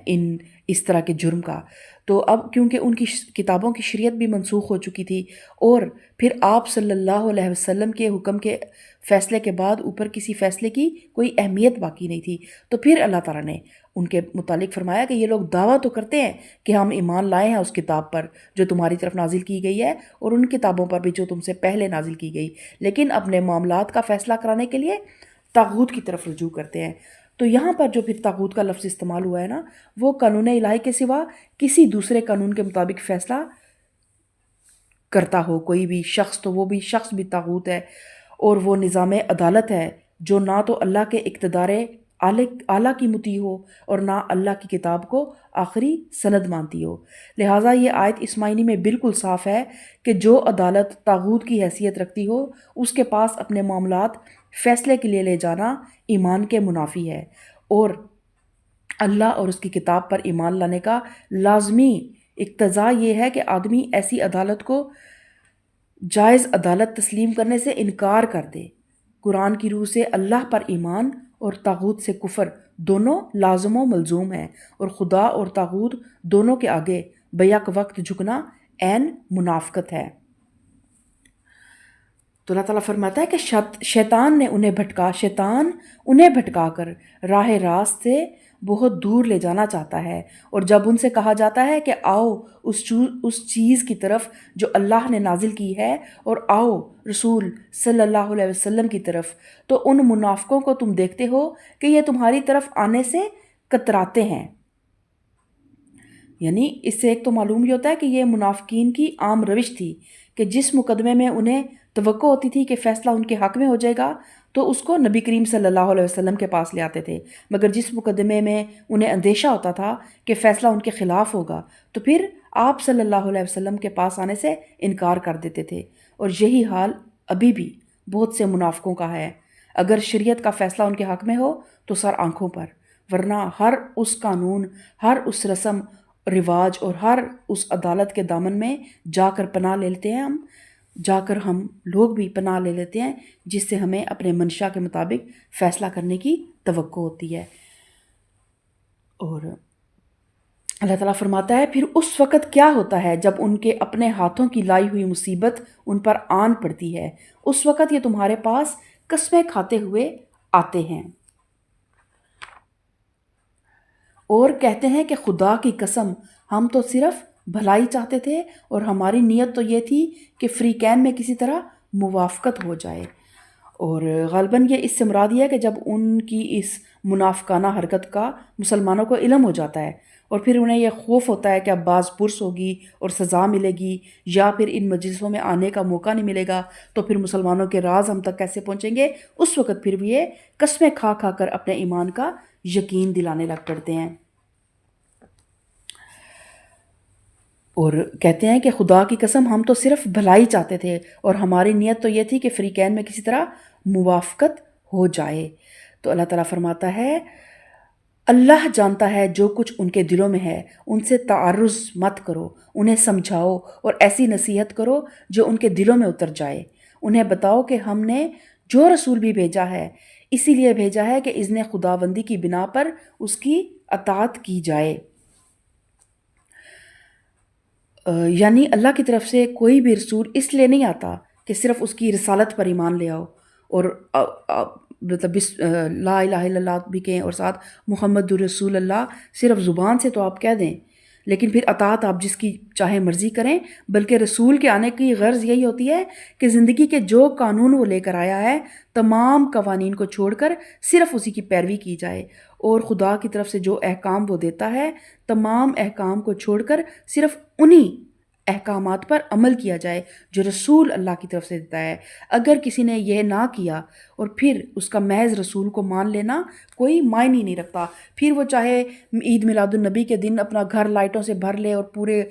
اس طرح کے جرم کا۔ تو اب کیونکہ ان کی کتابوں کی شریعت بھی منسوخ ہو چکی تھی، اور پھر آپ صلی اللہ علیہ وسلم کے حکم کے فیصلے کے بعد اوپر کسی فیصلے کی کوئی اہمیت باقی نہیں تھی، تو پھر اللہ تعالیٰ نے ان کے متعلق فرمایا کہ یہ لوگ دعویٰ تو کرتے ہیں کہ ہم ایمان لائے ہیں اس کتاب پر جو تمہاری طرف نازل کی گئی ہے اور ان کتابوں پر بھی جو تم سے پہلے نازل کی گئی، لیکن اپنے معاملات کا فیصلہ کرانے کے لیے طاغوت کی طرف رجوع کرتے ہیں۔ تو یہاں پر جو پھر طاغوت کا لفظ استعمال ہوا ہے نا، وہ قانون الہی کے سوا کسی دوسرے قانون کے مطابق فیصلہ کرتا ہو کوئی بھی شخص، تو وہ بھی شخص بھی طاغوت ہے، اور وہ نظام عدالت ہے جو نہ تو اللہ کے اقتدار اعلیٰ کی مطیع ہو اور نہ اللہ کی کتاب کو آخری سند مانتی ہو۔ لہٰذا یہ آیت اس معنی میں بالکل صاف ہے کہ جو عدالت طاغوت کی حیثیت رکھتی ہو اس کے پاس اپنے معاملات فیصلے کے لیے لے جانا ایمان کے منافی ہے، اور اللہ اور اس کی کتاب پر ایمان لانے کا لازمی اقتضا یہ ہے کہ آدمی ایسی عدالت کو جائز عدالت تسلیم کرنے سے انکار کر دے۔ قرآن کی روح سے اللہ پر ایمان اور طاغوت سے کفر دونوں لازم و ملزوم ہیں، اور خدا اور طاغوت دونوں کے آگے بیک وقت جھکنا عین منافقت ہے۔ تو اللہ تعالیٰ فرماتا ہے کہ شیطان انہیں بھٹکا کر راہ راست سے بہت دور لے جانا چاہتا ہے، اور جب ان سے کہا جاتا ہے کہ آؤ اس چیز کی طرف جو اللہ نے نازل کی ہے، اور آؤ رسول صلی اللہ علیہ وسلم کی طرف، تو ان منافقوں کو تم دیکھتے ہو کہ یہ تمہاری طرف آنے سے کتراتے ہیں۔ یعنی اس سے ایک تو معلوم یہ ہوتا ہے کہ یہ منافقین کی عام روش تھی کہ جس مقدمے میں انہیں توقع ہوتی تھی کہ فیصلہ ان کے حق میں ہو جائے گا تو اس کو نبی کریم صلی اللہ علیہ وسلم کے پاس لے آتے تھے، مگر جس مقدمے میں انہیں اندیشہ ہوتا تھا کہ فیصلہ ان کے خلاف ہوگا تو پھر آپ صلی اللہ علیہ وسلم کے پاس آنے سے انکار کر دیتے تھے۔ اور یہی حال ابھی بھی بہت سے منافقوں کا ہے۔ اگر شریعت کا فیصلہ ان کے حق میں ہو تو سر آنکھوں پر، ورنہ ہر اس قانون، ہر اس رسم رواج اور ہر اس عدالت کے دامن میں جا کر پناہ لے لیتے ہیں، ہم لوگ بھی پناہ لے لیتے ہیں جس سے ہمیں اپنے منشا کے مطابق فیصلہ کرنے کی توقع ہوتی ہے۔ اور اللہ تعالیٰ فرماتا ہے پھر اس وقت کیا ہوتا ہے جب ان کے اپنے ہاتھوں کی لائی ہوئی مصیبت ان پر آن پڑتی ہے، اس وقت یہ تمہارے پاس قسمیں کھاتے ہوئے آتے ہیں اور کہتے ہیں کہ خدا کی قسم ہم تو صرف بھلائی چاہتے تھے اور ہماری نیت تو یہ تھی کہ فریقین میں کسی طرح موافقت ہو جائے۔ اور غالباً یہ اس سے مراد یہ ہے کہ جب ان کی اس منافقانہ حرکت کا مسلمانوں کو علم ہو جاتا ہے اور پھر انہیں یہ خوف ہوتا ہے کہ اب باز پرس ہوگی اور سزا ملے گی، یا پھر ان مجلسوں میں آنے کا موقع نہیں ملے گا تو پھر مسلمانوں کے راز ہم تک کیسے پہنچیں گے، اس وقت پھر بھی یہ قسمیں کھا کھا کر اپنے ایمان کا یقین دلانے لگ پڑتے ہیں اور کہتے ہیں کہ خدا کی قسم ہم تو صرف بھلائی چاہتے تھے اور ہماری نیت تو یہ تھی کہ فریقین میں کسی طرح موافقت ہو جائے۔ تو اللہ تعالیٰ فرماتا ہے اللہ جانتا ہے جو کچھ ان کے دلوں میں ہے، ان سے تعرض مت کرو، انہیں سمجھاؤ اور ایسی نصیحت کرو جو ان کے دلوں میں اتر جائے۔ انہیں بتاؤ کہ ہم نے جو رسول بھی بھیجا ہے اسی لیے بھیجا ہے کہ اذن خداوندی کی بنا پر اس کی اطاعت کی جائے۔ یعنی اللہ کی طرف سے کوئی بھی رسول اس لیے نہیں آتا کہ صرف اس کی رسالت پر ایمان لے آؤ اور مطلب لا الہ الا اللہ بھی کہیں اور ساتھ محمد رسول اللہ صرف زبان سے تو آپ کہہ دیں، لیکن پھر اطاعت آپ جس کی چاہے مرضی کریں، بلکہ رسول کے آنے کی غرض یہی ہوتی ہے کہ زندگی کے جو قانون وہ لے کر آیا ہے تمام قوانین کو چھوڑ کر صرف اسی کی پیروی کی جائے، اور خدا کی طرف سے جو احکام وہ دیتا ہے تمام احکام کو چھوڑ کر صرف انہی احکامات پر عمل کیا جائے جو رسول اللہ کی طرف سے دیتا ہے۔ اگر کسی نے یہ نہ کیا اور پھر اس کا محض رسول کو مان لینا کوئی معنی نہیں رکھتا، پھر وہ چاہے عید میلاد النبی کے دن اپنا گھر لائٹوں سے بھر لے اور پورے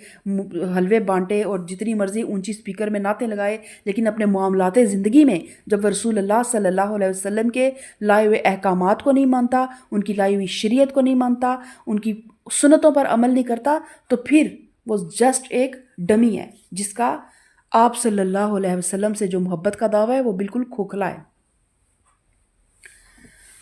حلوے بانٹے اور جتنی مرضی اونچی سپیکر میں نعتیں لگائے، لیکن اپنے معاملات زندگی میں جب وہ رسول اللہ صلی اللہ علیہ وسلم کے لائے ہوئے احکامات کو نہیں مانتا، ان کی لائی ہوئی شریعت کو نہیں مانتا، ان کی سنتوں پر عمل نہیں کرتا، تو پھر وہ جسٹ ایک ڈمی ہے جس کا آپ صلی اللہ علیہ وسلم سے جو محبت کا دعویٰ ہے وہ بالکل کھوکھلا ہے۔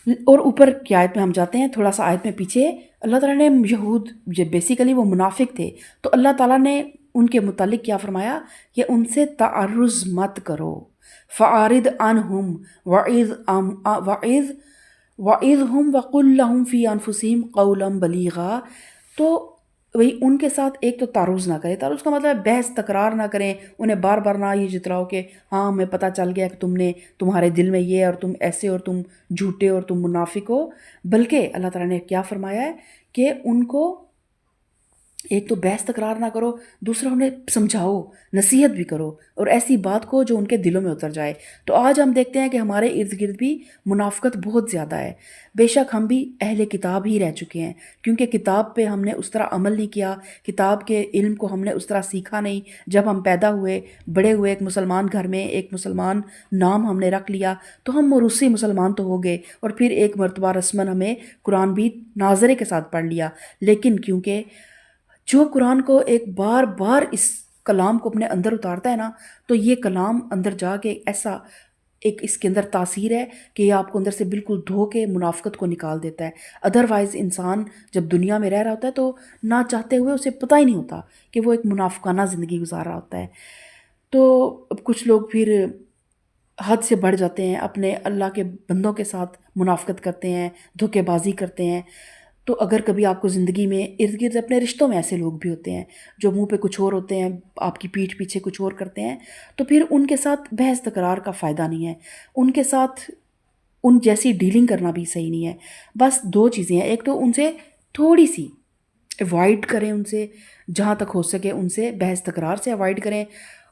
اور اوپر کی آیت میں ہم جاتے ہیں، تھوڑا سا آیت میں پیچھے اللہ تعالیٰ نے یہود جو بیسیکلی وہ منافق تھے تو اللہ تعالیٰ نے ان کے متعلق کیا فرمایا کہ ان سے تعرض مت کرو، فَأَعْرِضْ عَنْهُمْ وَعِظْهُمْ وَقُلْ لَهُمْ فِي أَنفُسِهِمْ قَوْلًا بَلِيغًا۔ تو وہی ان کے ساتھ ایک تو تعرض نہ کریں، تعرض کا مطلب بحث تکرار نہ کریں، انہیں بار بار نہ یہ جتلاؤ کہ ہاں ہمیں پتہ چل گیا کہ تمہارے دل میں یہ اور تم ایسے اور تم جھوٹے اور تم منافق ہو، بلکہ اللہ تعالیٰ نے کیا فرمایا ہے کہ ان کو ایک تو بحث تکرار نہ کرو، دوسرا انہیں سمجھاؤ، نصیحت بھی کرو اور ایسی بات کو جو ان کے دلوں میں اتر جائے۔ تو آج ہم دیکھتے ہیں کہ ہمارے ارد گرد بھی منافقت بہت زیادہ ہے۔ بے شک ہم بھی اہل کتاب ہی رہ چکے ہیں، کیونکہ کتاب پہ ہم نے اس طرح عمل نہیں کیا، کتاب کے علم کو ہم نے اس طرح سیکھا نہیں۔ جب ہم پیدا ہوئے، بڑے ہوئے ایک مسلمان گھر میں، ایک مسلمان نام ہم نے رکھ لیا تو ہم موروثی مسلمان تو ہو گئے، اور پھر ایک مرتبہ رسماً ہمیں قرآن بھی ناظرے کے ساتھ پڑھ لیا، لیکن کیونکہ جو قرآن کو ایک بار بار اس کلام کو اپنے اندر اتارتا ہے نا، تو یہ کلام اندر جا کے ایسا ایک اس کے اندر تاثیر ہے کہ یہ آپ کو اندر سے بالکل دھو کے منافقت کو نکال دیتا ہے۔ ادروائز انسان جب دنیا میں رہ رہا ہوتا ہے تو نہ چاہتے ہوئے اسے پتہ ہی نہیں ہوتا کہ وہ ایک منافقانہ زندگی گزار رہا ہوتا ہے۔ تو اب کچھ لوگ پھر حد سے بڑھ جاتے ہیں، اپنے اللہ کے بندوں کے ساتھ منافقت کرتے ہیں، دھوکے بازی کرتے ہیں۔ تو اگر کبھی آپ کو زندگی میں ارد گرد اپنے رشتوں میں ایسے لوگ بھی ہوتے ہیں جو منہ پہ کچھ اور ہوتے ہیں، آپ کی پیٹھ پیچھے کچھ اور کرتے ہیں، تو پھر ان کے ساتھ بحث تکرار کا فائدہ نہیں ہے، ان کے ساتھ ان جیسی ڈیلنگ کرنا بھی صحیح نہیں ہے۔ بس دو چیزیں ہیں، ایک تو ان سے تھوڑی سی اوائڈ کریں، ان سے جہاں تک ہو سکے ان سے بحث تکرار سے اوائڈ کریں،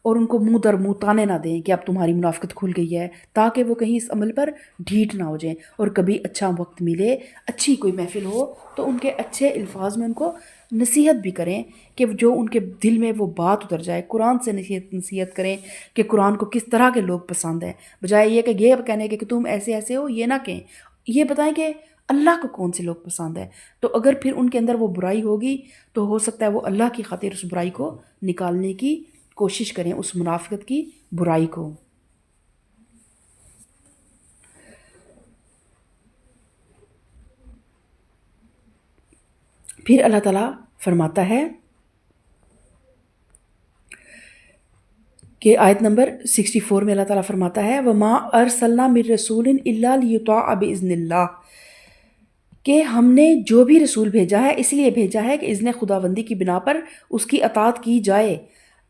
اور ان کو منہ در منہ تانے نہ دیں کہ اب تمہاری منافقت کھل گئی ہے، تاکہ وہ کہیں اس عمل پر ڈھیٹ نہ ہو جائیں۔ اور کبھی اچھا وقت ملے، اچھی کوئی محفل ہو، تو ان کے اچھے الفاظ میں ان کو نصیحت بھی کریں کہ جو ان کے دل میں وہ بات اتر جائے۔ قرآن سے نصیحت کریں کہ قرآن کو کس طرح کے لوگ پسند ہیں، بجائے یہ کہ یہ کہنے کہ تم ایسے ایسے ہو، یہ نہ کہیں، یہ بتائیں کہ اللہ کو کون سے لوگ پسند ہیں۔ تو اگر پھر ان کے اندر وہ برائی ہوگی تو ہو سکتا ہے وہ اللہ کی خاطر اس برائی کو نکالنے کی کوشش کریں، اس منافقت کی برائی کو۔ پھر اللہ تعالیٰ فرماتا ہے کہ آیت نمبر 64 میں اللہ تعالیٰ فرماتا ہے وَمَا أَرْسَلْنَا مِن رَسُولٍ إِلَّا لِيُطَاعَ بِإِذْنِ اللَّهِ، کہ ہم نے جو بھی رسول بھیجا ہے اس لیے بھیجا ہے کہ اذن خداوندی کی بنا پر اس کی اطاعت کی جائے۔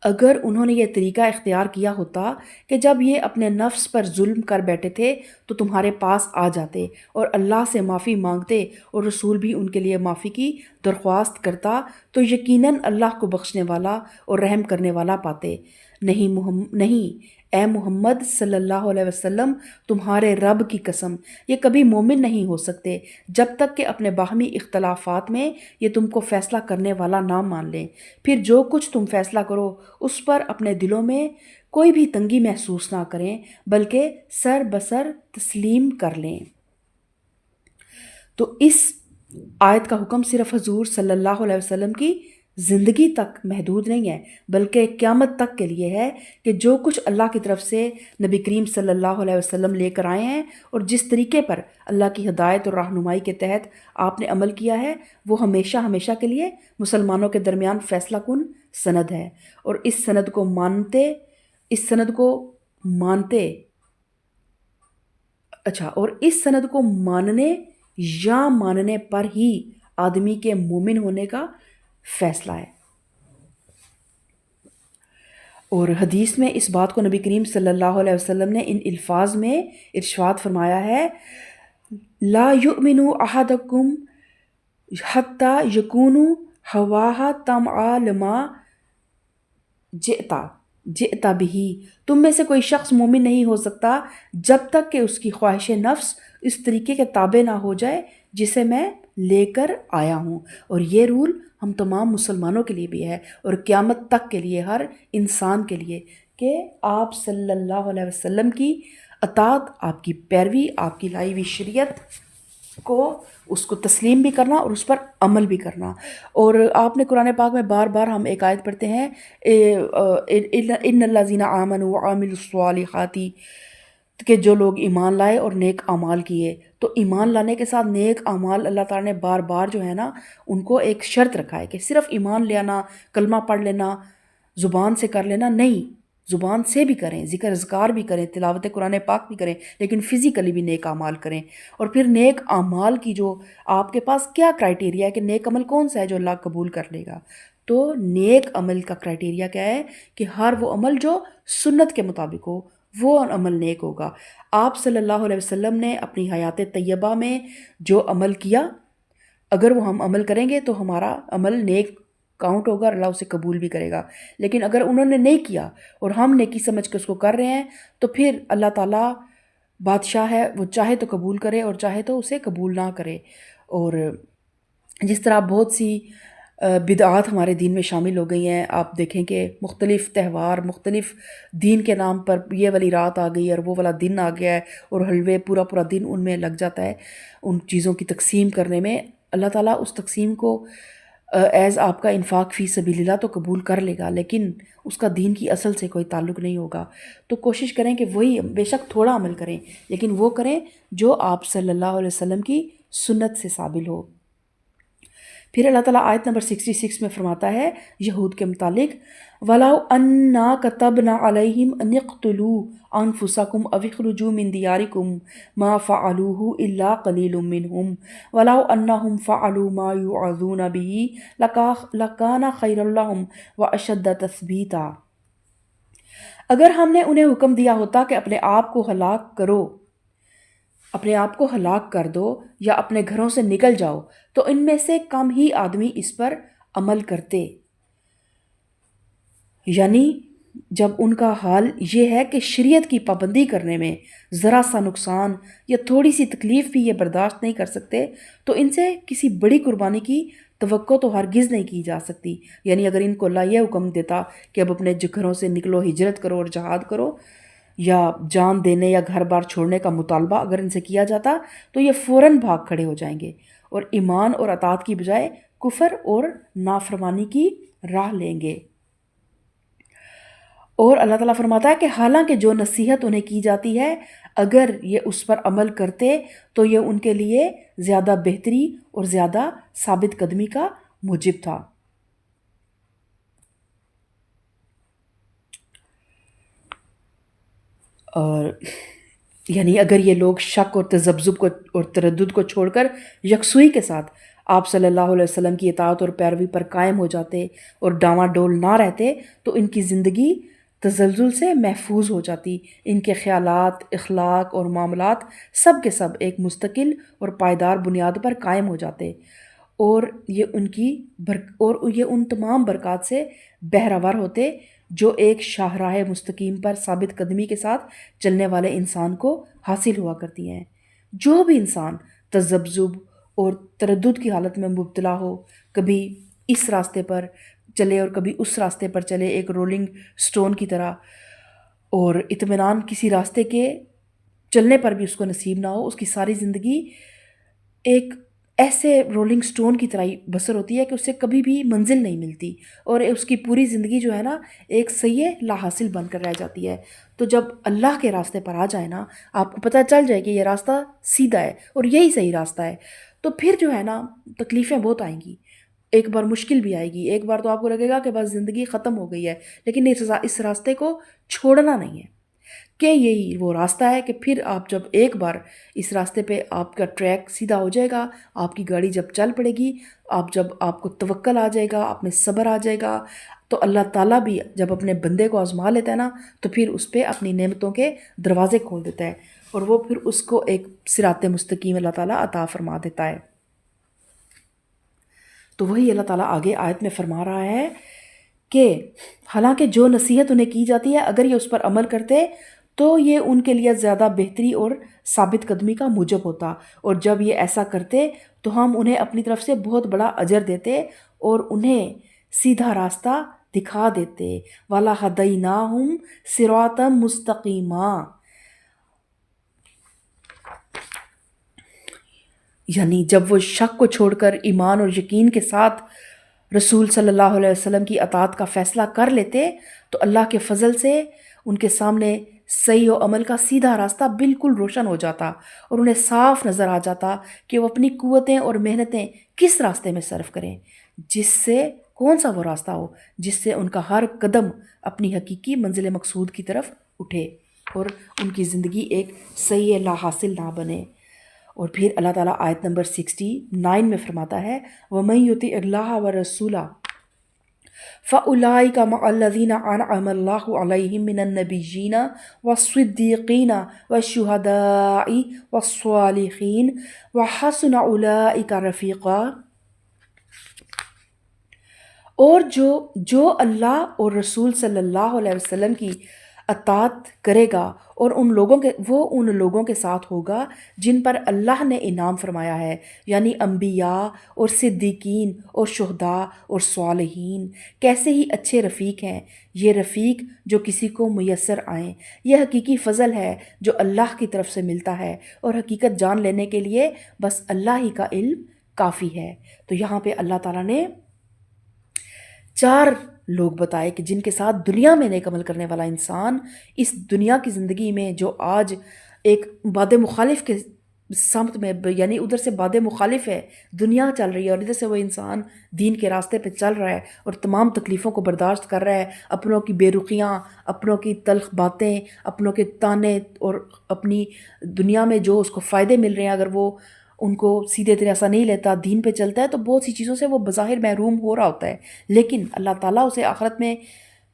اگر انہوں نے یہ طریقہ اختیار کیا ہوتا کہ جب یہ اپنے نفس پر ظلم کر بیٹھے تھے تو تمہارے پاس آ جاتے اور اللہ سے معافی مانگتے اور رسول بھی ان کے لیے معافی کی درخواست کرتا، تو یقیناً اللہ کو بخشنے والا اور رحم کرنے والا پاتے۔ نہیں اے محمد صلی اللہ علیہ وسلم، تمہارے رب کی قسم، یہ کبھی مومن نہیں ہو سکتے جب تک کہ اپنے باہمی اختلافات میں یہ تم کو فیصلہ کرنے والا نہ مان لیں۔ پھر جو کچھ تم فیصلہ کرو اس پر اپنے دلوں میں کوئی بھی تنگی محسوس نہ کریں، بلکہ سر بسر تسلیم کر لیں۔ تو اس آیت کا حکم صرف حضور صلی اللہ علیہ وسلم کی زندگی تک محدود نہیں ہے، بلکہ قیامت تک کے لیے ہے کہ جو کچھ اللہ کی طرف سے نبی کریم صلی اللہ علیہ وسلم لے کر آئے ہیں اور جس طریقے پر اللہ کی ہدایت اور رہنمائی کے تحت آپ نے عمل کیا ہے، وہ ہمیشہ ہمیشہ کے لیے مسلمانوں کے درمیان فیصلہ کن سند ہے۔ اور اس سند کو ماننے یا ماننے پر ہی آدمی کے مومن ہونے کا فیصلہ ہے۔ اور حدیث میں اس بات کو نبی کریم صلی اللہ علیہ وسلم نے ان الفاظ میں ارشاد فرمایا ہے، لا یؤمن احدکم حتی یکون ہواہ تمعا لما جئت بہ، تم میں سے کوئی شخص مومن نہیں ہو سکتا جب تک کہ اس کی خواہش نفس اس طریقے کے تابع نہ ہو جائے جسے میں لے کر آیا ہوں۔ اور یہ رول ہم تمام مسلمانوں کے لیے بھی ہے اور قیامت تک کے لیے ہر انسان کے لیے، کہ آپ صلی اللہ علیہ وسلم کی اطاعت، آپ کی پیروی، آپ کی لائی ہوئی شریعت کو اس کو تسلیم بھی کرنا اور اس پر عمل بھی کرنا۔ اور آپ نے قرآن پاک میں بار بار ہم ایک آیت پڑھتے ہیں، ان الذین آمنوا وعملوا الصالحات، کہ جو لوگ ایمان لائے اور نیک اعمال کیے۔ تو ایمان لانے کے ساتھ نیک اعمال اللہ تعالیٰ نے بار بار جو ہے نا ان کو ایک شرط رکھا ہے کہ صرف ایمان لے آنا، کلمہ پڑھ لینا، زبان سے کر لینا نہیں، زبان سے بھی کریں، ذکر اذکار بھی کریں، تلاوت قرآن پاک بھی کریں، لیکن فزیکلی بھی نیک اعمال کریں۔ اور پھر نیک اعمال کی جو آپ کے پاس کیا کرائٹیریا ہے کہ نیک عمل کون سا ہے جو اللہ قبول کر لے گا، تو نیک عمل کا کرائٹیریا کیا ہے کہ ہر وہ عمل جو سنت کے مطابق ہو وہ عمل نیک ہوگا۔ آپ صلی اللہ علیہ وسلم نے اپنی حیات طیبہ میں جو عمل کیا، اگر وہ ہم عمل کریں گے تو ہمارا عمل نیک کاؤنٹ ہوگا اور اللہ اسے قبول بھی کرے گا۔ لیکن اگر انہوں نے نہیں کیا اور ہم نیکی سمجھ کے اس کو کر رہے ہیں، تو پھر اللہ تعالیٰ بادشاہ ہے، وہ چاہے تو قبول کرے اور چاہے تو اسے قبول نہ کرے۔ اور جس طرح بہت سی بدعات ہمارے دین میں شامل ہو گئی ہیں، آپ دیکھیں کہ مختلف تہوار، مختلف دین کے نام پر یہ والی رات آ گئی اور وہ والا دن آ گیا ہے، اور حلوے پورا پورا دن ان میں لگ جاتا ہے ان چیزوں کی تقسیم کرنے میں۔ اللہ تعالیٰ اس تقسیم کو ایز آپ کا انفاق فی سبیل اللہ تو قبول کر لے گا، لیکن اس کا دین کی اصل سے کوئی تعلق نہیں ہوگا۔ تو کوشش کریں کہ وہی، بے شک تھوڑا عمل کریں لیکن وہ کریں جو آپ صلی اللہ علیہ وسلم کی سنت سے ثابت ہو۔ پھر اللہ تعالیٰ آیت نمبر 66 میں فرماتا ہے یہود کے متعلق، وَلَوْ أَنَّا كَتَبْنَا عَلَيْهِمْ أَنِ اقْتُلُوا أَنفُسَكُمْ أَوِ اخْرُجُوا مِنْ دِيَارِكُمْ مَا فَعَلُوهُ إِلَّا قَلِيلٌ مِّنْهُمْ وَلَوْ أَنَّهُمْ فَعَلُوا مَا يُوعَظُونَ بِهِ لَكَانَ خَيْرًا لَّهُمْ وَأَشَدَّ تَثْبِيتًا۔ اگر ہم نے انہیں حکم دیا ہوتا کہ اپنے آپ کو ہلاک کرو، اپنے آپ کو ہلاک کر دو یا اپنے گھروں سے نکل جاؤ، تو ان میں سے کم ہی آدمی اس پر عمل کرتے۔ یعنی جب ان کا حال یہ ہے کہ شریعت کی پابندی کرنے میں ذرا سا نقصان یا تھوڑی سی تکلیف بھی یہ برداشت نہیں کر سکتے، تو ان سے کسی بڑی قربانی کی توقع تو ہرگز نہیں کی جا سکتی۔ یعنی اگر ان کو اللہ یہ حکم دیتا کہ اب اپنے گھروں سے نکلو، ہجرت کرو اور جہاد کرو، یا جان دینے یا گھر بار چھوڑنے کا مطالبہ اگر ان سے کیا جاتا، تو یہ فوراً بھاگ کھڑے ہو جائیں گے اور ایمان اور اطاعت کی بجائے کفر اور نافرمانی کی راہ لیں گے۔ اور اللہ تعالیٰ فرماتا ہے کہ حالانکہ جو نصیحت انہیں کی جاتی ہے، اگر یہ اس پر عمل کرتے تو یہ ان کے لیے زیادہ بہتری اور زیادہ ثابت قدمی کا موجب تھا۔ اور یعنی اگر یہ لوگ شک اور تذبذب کو اور تردد کو چھوڑ کر یکسوئی کے ساتھ آپ صلی اللہ علیہ وسلم کی اطاعت اور پیروی پر قائم ہو جاتے اور ڈاواں ڈول نہ رہتے، تو ان کی زندگی تزلزل سے محفوظ ہو جاتی۔ ان کے خیالات، اخلاق اور معاملات سب کے سب ایک مستقل اور پائیدار بنیاد پر قائم ہو جاتے، اور یہ ان تمام برکات سے بہرور ہوتے جو ایک شاہراہ مستقیم پر ثابت قدمی کے ساتھ چلنے والے انسان کو حاصل ہوا کرتی ہیں۔ جو بھی انسان تذبذب اور تردد کی حالت میں مبتلا ہو، کبھی اس راستے پر چلے اور کبھی اس راستے پر چلے، ایک رولنگ سٹون کی طرح، اور اطمینان کسی راستے کے چلنے پر بھی اس کو نصیب نہ ہو، اس کی ساری زندگی ایک ایسے رولنگ سٹون کی طرح بسر ہوتی ہے کہ اس سے کبھی بھی منزل نہیں ملتی، اور اس کی پوری زندگی جو ہے نا ایک سیئ لا حاصل بن کر رہ جاتی ہے۔ تو جب اللہ کے راستے پر آ جائے نا، آپ کو پتہ چل جائے کہ یہ راستہ سیدھا ہے اور یہی صحیح راستہ ہے، تو پھر جو ہے نا تکلیفیں بہت آئیں گی، ایک بار مشکل بھی آئے گی، ایک بار تو آپ کو لگے گا کہ بس زندگی ختم ہو گئی ہے، لیکن اس راستے کو چھوڑنا نہیں ہے، کہ یہی وہ راستہ ہے کہ پھر آپ جب ایک بار اس راستے پہ آپ کا ٹریک سیدھا ہو جائے گا، آپ کی گاڑی جب چل پڑے گی، جب آپ کو توکل آ جائے گا، آپ میں صبر آ جائے گا، تو اللہ تعالیٰ بھی جب اپنے بندے کو آزما لیتا ہے نا، تو پھر اس پہ اپنی نعمتوں کے دروازے کھول دیتا ہے، اور وہ پھر اس کو ایک صراط مستقیم اللہ تعالیٰ عطا فرما دیتا ہے۔ تو وہی اللہ تعالیٰ آگے آیت میں فرما رہا ہے کہ حالانکہ جو نصیحت انہیں کی جاتی ہے، اگر یہ اس پر عمل کرتے تو یہ ان کے لیے زیادہ بہتری اور ثابت قدمی کا موجب ہوتا، اور جب یہ ایسا کرتے تو ہم انہیں اپنی طرف سے بہت بڑا اجر دیتے اور انہیں سیدھا راستہ دکھا دیتے۔ وَلَهَدَيْنَاهُمْ صِرَاطًا مُسْتَقِيمًا، یعنی جب وہ شک کو چھوڑ کر ایمان اور یقین کے ساتھ رسول صلی اللہ علیہ وسلم کی اطاعت کا فیصلہ کر لیتے، تو اللہ کے فضل سے ان کے سامنے صحیح و عمل کا سیدھا راستہ بالکل روشن ہو جاتا، اور انہیں صاف نظر آ جاتا کہ وہ اپنی قوتیں اور محنتیں کس راستے میں صرف کریں، جس سے کون سا وہ راستہ ہو جس سے ان کا ہر قدم اپنی حقیقی منزل مقصود کی طرف اٹھے اور ان کی زندگی ایک صحیح لا حاصل نہ بنے۔ اور پھر اللہ تعالیٰ آیت نمبر 69 میں فرماتا ہے، وَمَن يُطِعِ اللَّهَ وَرَسُولَهُ فَأُولَٰئِكَ مَعَ الَّذِينَ أَنْعَمَ اللَّهُ عَلَيْهِم مِّنَ النَّبِيِّينَ وَالصِّدِّيقِينَ وَالشُّهَدَاءِ وَالصَّالِحِينَ وَحَسُنَ أُولَٰئِكَ رَفِيقًا۔ اور جو اللہ اور رسول صلی اللہ علیہ وسلم کی اطاعت کرے گا، اور وہ ان لوگوں کے ساتھ ہوگا جن پر اللہ نے انعام فرمایا ہے، یعنی انبیاء اور صدیقین اور شہداء اور صالحین۔ کیسے ہی اچھے رفیق ہیں یہ رفیق جو کسی کو میسر آئیں۔ یہ حقیقی فضل ہے جو اللہ کی طرف سے ملتا ہے، اور حقیقت جان لینے کے لیے بس اللہ ہی کا علم کافی ہے۔ تو یہاں پہ اللہ تعالیٰ نے 4 لوگ بتائے کہ جن کے ساتھ دنیا میں نیک عمل کرنے والا انسان اس دنیا کی زندگی میں جو آج ایک باد مخالف کے سمت میں، یعنی ادھر سے باد مخالف ہے، دنیا چل رہی ہے، اور ادھر سے وہ انسان دین کے راستے پہ چل رہا ہے اور تمام تکلیفوں کو برداشت کر رہا ہے، اپنوں کی بے رخیاں، اپنوں کی تلخ باتیں، اپنوں کے تانے، اور اپنی دنیا میں جو اس کو فائدے مل رہے ہیں اگر وہ ان کو سیدھے طرح ایسا نہیں لیتا، دین پہ چلتا ہے، تو بہت سی چیزوں سے وہ بظاہر محروم ہو رہا ہوتا ہے، لیکن اللہ تعالیٰ اسے آخرت میں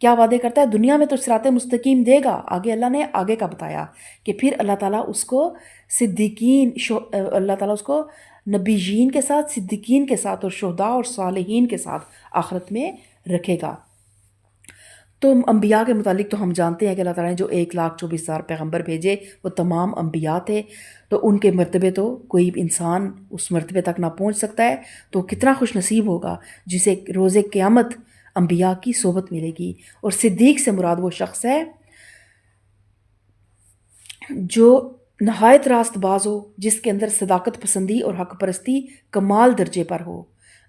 کیا وعدے کرتا ہے؟ دنیا میں تو صراط مستقیم دے گا، آگے اللہ نے آگے کا بتایا کہ پھر اللہ تعالیٰ اس کو صدیقین، اللہ تعالیٰ اس کو نبیین کے ساتھ، صدیقین کے ساتھ، اور شہداء اور صالحین کے ساتھ آخرت میں رکھے گا۔ تو انبیاء کے متعلق تو ہم جانتے ہیں کہ اللہ تعالیٰ نے جو 1,24,000 پیغمبر بھیجے وہ تمام انبیاء تھے، تو ان کے مرتبے تو کوئی انسان اس مرتبے تک نہ پہنچ سکتا ہے، تو کتنا خوش نصیب ہوگا جسے روز قیامت انبیاء کی صحبت ملے گی۔ اور صدیق سے مراد وہ شخص ہے جو نہایت راست باز ہو، جس کے اندر صداقت پسندی اور حق پرستی کمال درجے پر ہو،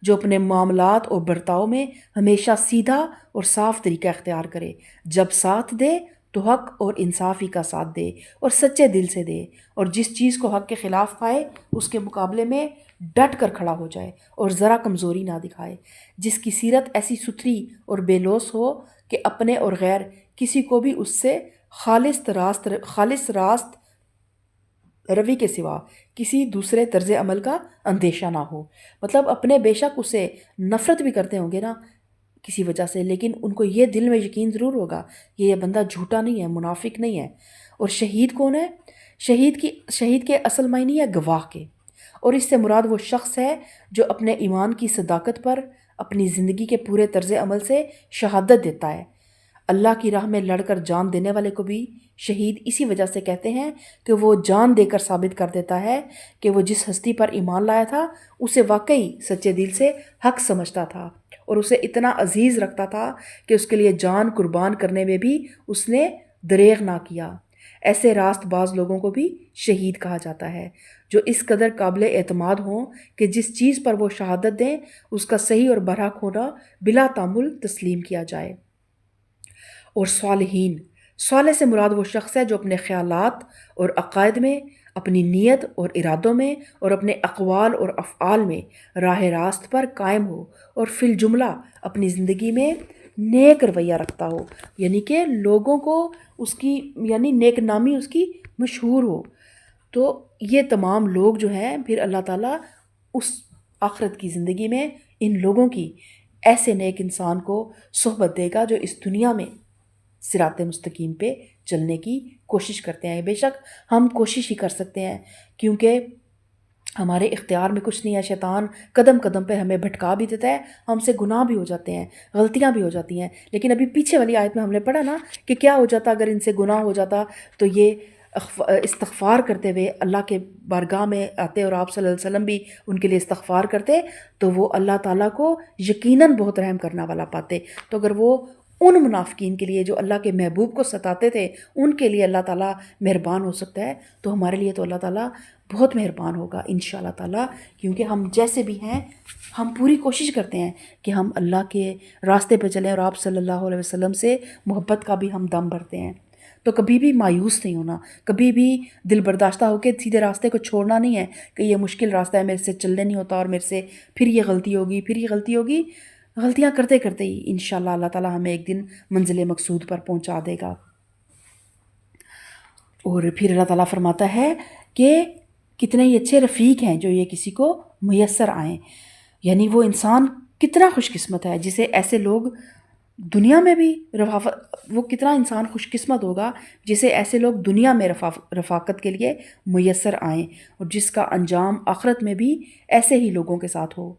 جو اپنے معاملات اور برتاؤ میں ہمیشہ سیدھا اور صاف طریقہ اختیار کرے، جب ساتھ دے تو حق اور انصافی کا ساتھ دے اور سچے دل سے دے، اور جس چیز کو حق کے خلاف پائے اس کے مقابلے میں ڈٹ کر کھڑا ہو جائے اور ذرا کمزوری نہ دکھائے، جس کی سیرت ایسی ستھری اور بے لوث ہو کہ اپنے اور غیر کسی کو بھی اس سے خالص راست روی کے سوا کسی دوسرے طرز عمل کا اندیشہ نہ ہو۔ مطلب اپنے بے شک اسے نفرت بھی کرتے ہوں گے نا کسی وجہ سے، لیکن ان کو یہ دل میں یقین ضرور ہوگا کہ یہ بندہ جھوٹا نہیں ہے، منافق نہیں ہے۔ اور شہید کون ہے؟ شہید کے اصل معنی ہے گواہ کے، اور اس سے مراد وہ شخص ہے جو اپنے ایمان کی صداقت پر اپنی زندگی کے پورے طرز عمل سے شہادت دیتا ہے۔ اللہ کی راہ میں لڑ کر جان دینے والے کو بھی شہید اسی وجہ سے کہتے ہیں کہ وہ جان دے کر ثابت کر دیتا ہے کہ وہ جس ہستی پر ایمان لایا تھا اسے واقعی سچے دل سے حق سمجھتا تھا، اور اسے اتنا عزیز رکھتا تھا کہ اس کے لیے جان قربان کرنے میں بھی اس نے دریغ نہ کیا۔ ایسے راست باز لوگوں کو بھی شہید کہا جاتا ہے، جو اس قدر قابل اعتماد ہوں کہ جس چیز پر وہ شہادت دیں اس کا صحیح اور برحق ہونا بلا تعمل تسلیم کیا جائے۔ اور صالحین، صالح سے مراد وہ شخص ہے جو اپنے خیالات اور عقائد میں، اپنی نیت اور ارادوں میں، اور اپنے اقوال اور افعال میں راہ راست پر قائم ہو، اور فی الجملہ اپنی زندگی میں نیک رویہ رکھتا ہو، یعنی کہ لوگوں کو اس کی یعنی نیک نامی اس کی مشہور ہو۔ تو یہ تمام لوگ جو ہیں پھر اللہ تعالیٰ اس آخرت کی زندگی میں ان لوگوں کی ایسے نیک انسان کو صحبت دے گا جو اس دنیا میں صراط مستقیم پہ چلنے کی کوشش کرتے ہیں۔ بے شک ہم کوشش ہی کر سکتے ہیں، کیونکہ ہمارے اختیار میں کچھ نہیں ہے، شیطان قدم قدم پہ ہمیں بھٹکا بھی دیتا ہے، ہم سے گناہ بھی ہو جاتے ہیں، غلطیاں بھی ہو جاتی ہیں، لیکن ابھی پیچھے والی آیت میں ہم نے پڑھا نا کہ کیا ہو جاتا اگر ان سے گناہ ہو جاتا، تو یہ استغفار کرتے ہوئے اللہ کے بارگاہ میں آتے اور آپ صلی اللہ علیہ وسلم بھی ان کے لیے استغفار کرتے، تو وہ اللہ تعالیٰ کو یقیناً بہت رحم کرنا والا پاتے۔ تو اگر وہ ان منافقین کے لیے جو اللہ کے محبوب کو ستاتے تھے ان کے لیے اللہ تعالیٰ مہربان ہو سکتا ہے، تو ہمارے لیے تو اللہ تعالیٰ بہت مہربان ہوگا انشاءاللہ تعالیٰ، کیونکہ ہم جیسے بھی ہیں ہم پوری کوشش کرتے ہیں کہ ہم اللہ کے راستے پہ چلیں، اور آپ صلی اللہ علیہ وسلم سے محبت کا بھی ہم دم بھرتے ہیں۔ تو کبھی بھی مایوس نہیں ہونا، کبھی بھی دل برداشتہ ہو کے سیدھے راستے کو چھوڑنا نہیں ہے کہ یہ مشکل راستہ ہے، میرے سے چلنے نہیں ہوتا، اور میرے سے پھر یہ غلطی ہوگی، پھر یہ غلطی ہوگی۔ غلطیاں کرتے کرتے ہی انشاءاللہ اللہ تعالیٰ ہمیں ایک دن منزل مقصود پر پہنچا دے گا۔ اور پھر اللہ تعالیٰ فرماتا ہے کہ کتنے ہی اچھے رفیق ہیں جو یہ کسی کو میسر آئیں، یعنی وہ انسان کتنا خوش قسمت ہے جسے ایسے لوگ دنیا میں بھی وہ کتنا انسان خوش قسمت ہوگا جسے ایسے لوگ دنیا میں رفاقت کے لیے میسر آئیں، اور جس کا انجام آخرت میں بھی ایسے ہی لوگوں کے ساتھ ہو۔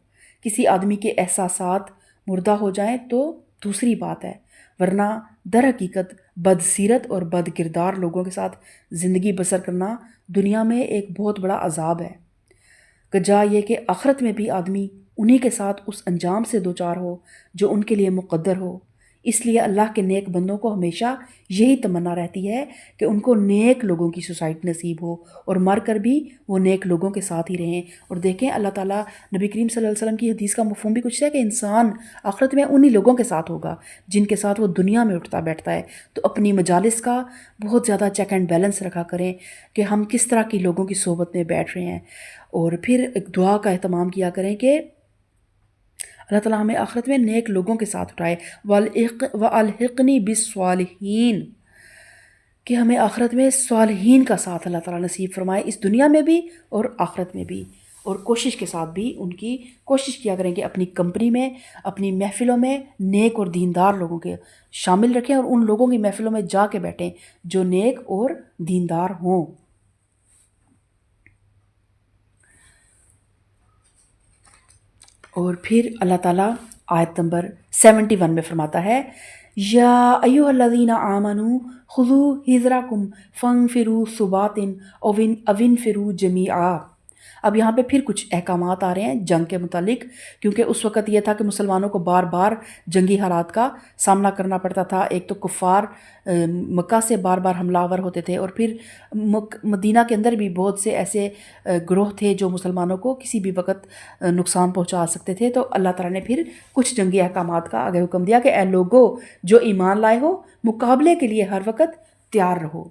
کسی آدمی کے احساسات مردہ ہو جائیں تو دوسری بات ہے، ورنہ در حقیقت بد سیرت اور بد کردار لوگوں کے ساتھ زندگی بسر کرنا دنیا میں ایک بہت بڑا عذاب ہے، کجا یہ کہ آخرت میں بھی آدمی انہی کے ساتھ اس انجام سے دوچار ہو جو ان کے لیے مقدر ہو۔ اس لیے اللہ کے نیک بندوں کو ہمیشہ یہی تمنا رہتی ہے کہ ان کو نیک لوگوں کی سوسائٹی نصیب ہو اور مر کر بھی وہ نیک لوگوں کے ساتھ ہی رہیں۔ اور دیکھیں اللہ تعالیٰ نبی کریم صلی اللہ علیہ وسلم کی حدیث کا مفہوم بھی کچھ ہے کہ انسان آخرت میں انہی لوگوں کے ساتھ ہوگا جن کے ساتھ وہ دنیا میں اٹھتا بیٹھتا ہے۔ تو اپنی مجالس کا بہت زیادہ چیک اینڈ بیلنس رکھا کریں کہ ہم کس طرح کی لوگوں کی صحبت میں بیٹھ رہے ہیں، اور پھر ایک دعا کا اہتمام کیا کریں کہ اللہ تعالیٰ ہمیں آخرت میں نیک لوگوں کے ساتھ اٹھائے۔ وَأَلْحِقْنِي بِالصَّالِحِينَ، کہ ہمیں آخرت میں صالحین کا ساتھ اللہ تعالیٰ نصیب فرمائے، اس دنیا میں بھی اور آخرت میں بھی۔ اور کوشش کے ساتھ بھی ان کی کوشش کیا کریں کہ اپنی کمپنی میں، اپنی محفلوں میں نیک اور دیندار لوگوں کے شامل رکھیں، اور ان لوگوں کی محفلوں میں جا کے بیٹھیں جو نیک اور دیندار ہوں۔ اور پھر اللہ تعالیٰ آیت نمبر 71 میں فرماتا ہے، یا ایھا الذین آمنوا خذوا حذرکم فانفروا ثبات او انفروا جمیعا۔ اب یہاں پہ پھر کچھ احکامات آ رہے ہیں جنگ کے متعلق، کیونکہ اس وقت یہ تھا کہ مسلمانوں کو بار بار جنگی حالات کا سامنا کرنا پڑتا تھا۔ ایک تو کفار مکہ سے بار بار حملہ آور ہوتے تھے، اور پھر مدینہ کے اندر بھی بہت سے ایسے گروہ تھے جو مسلمانوں کو کسی بھی وقت نقصان پہنچا سکتے تھے۔ تو اللہ تعالیٰ نے پھر کچھ جنگی احکامات کا آگے حکم دیا کہ اے لوگو جو ایمان لائے ہو، مقابلے کے لیے ہر وقت تیار رہو۔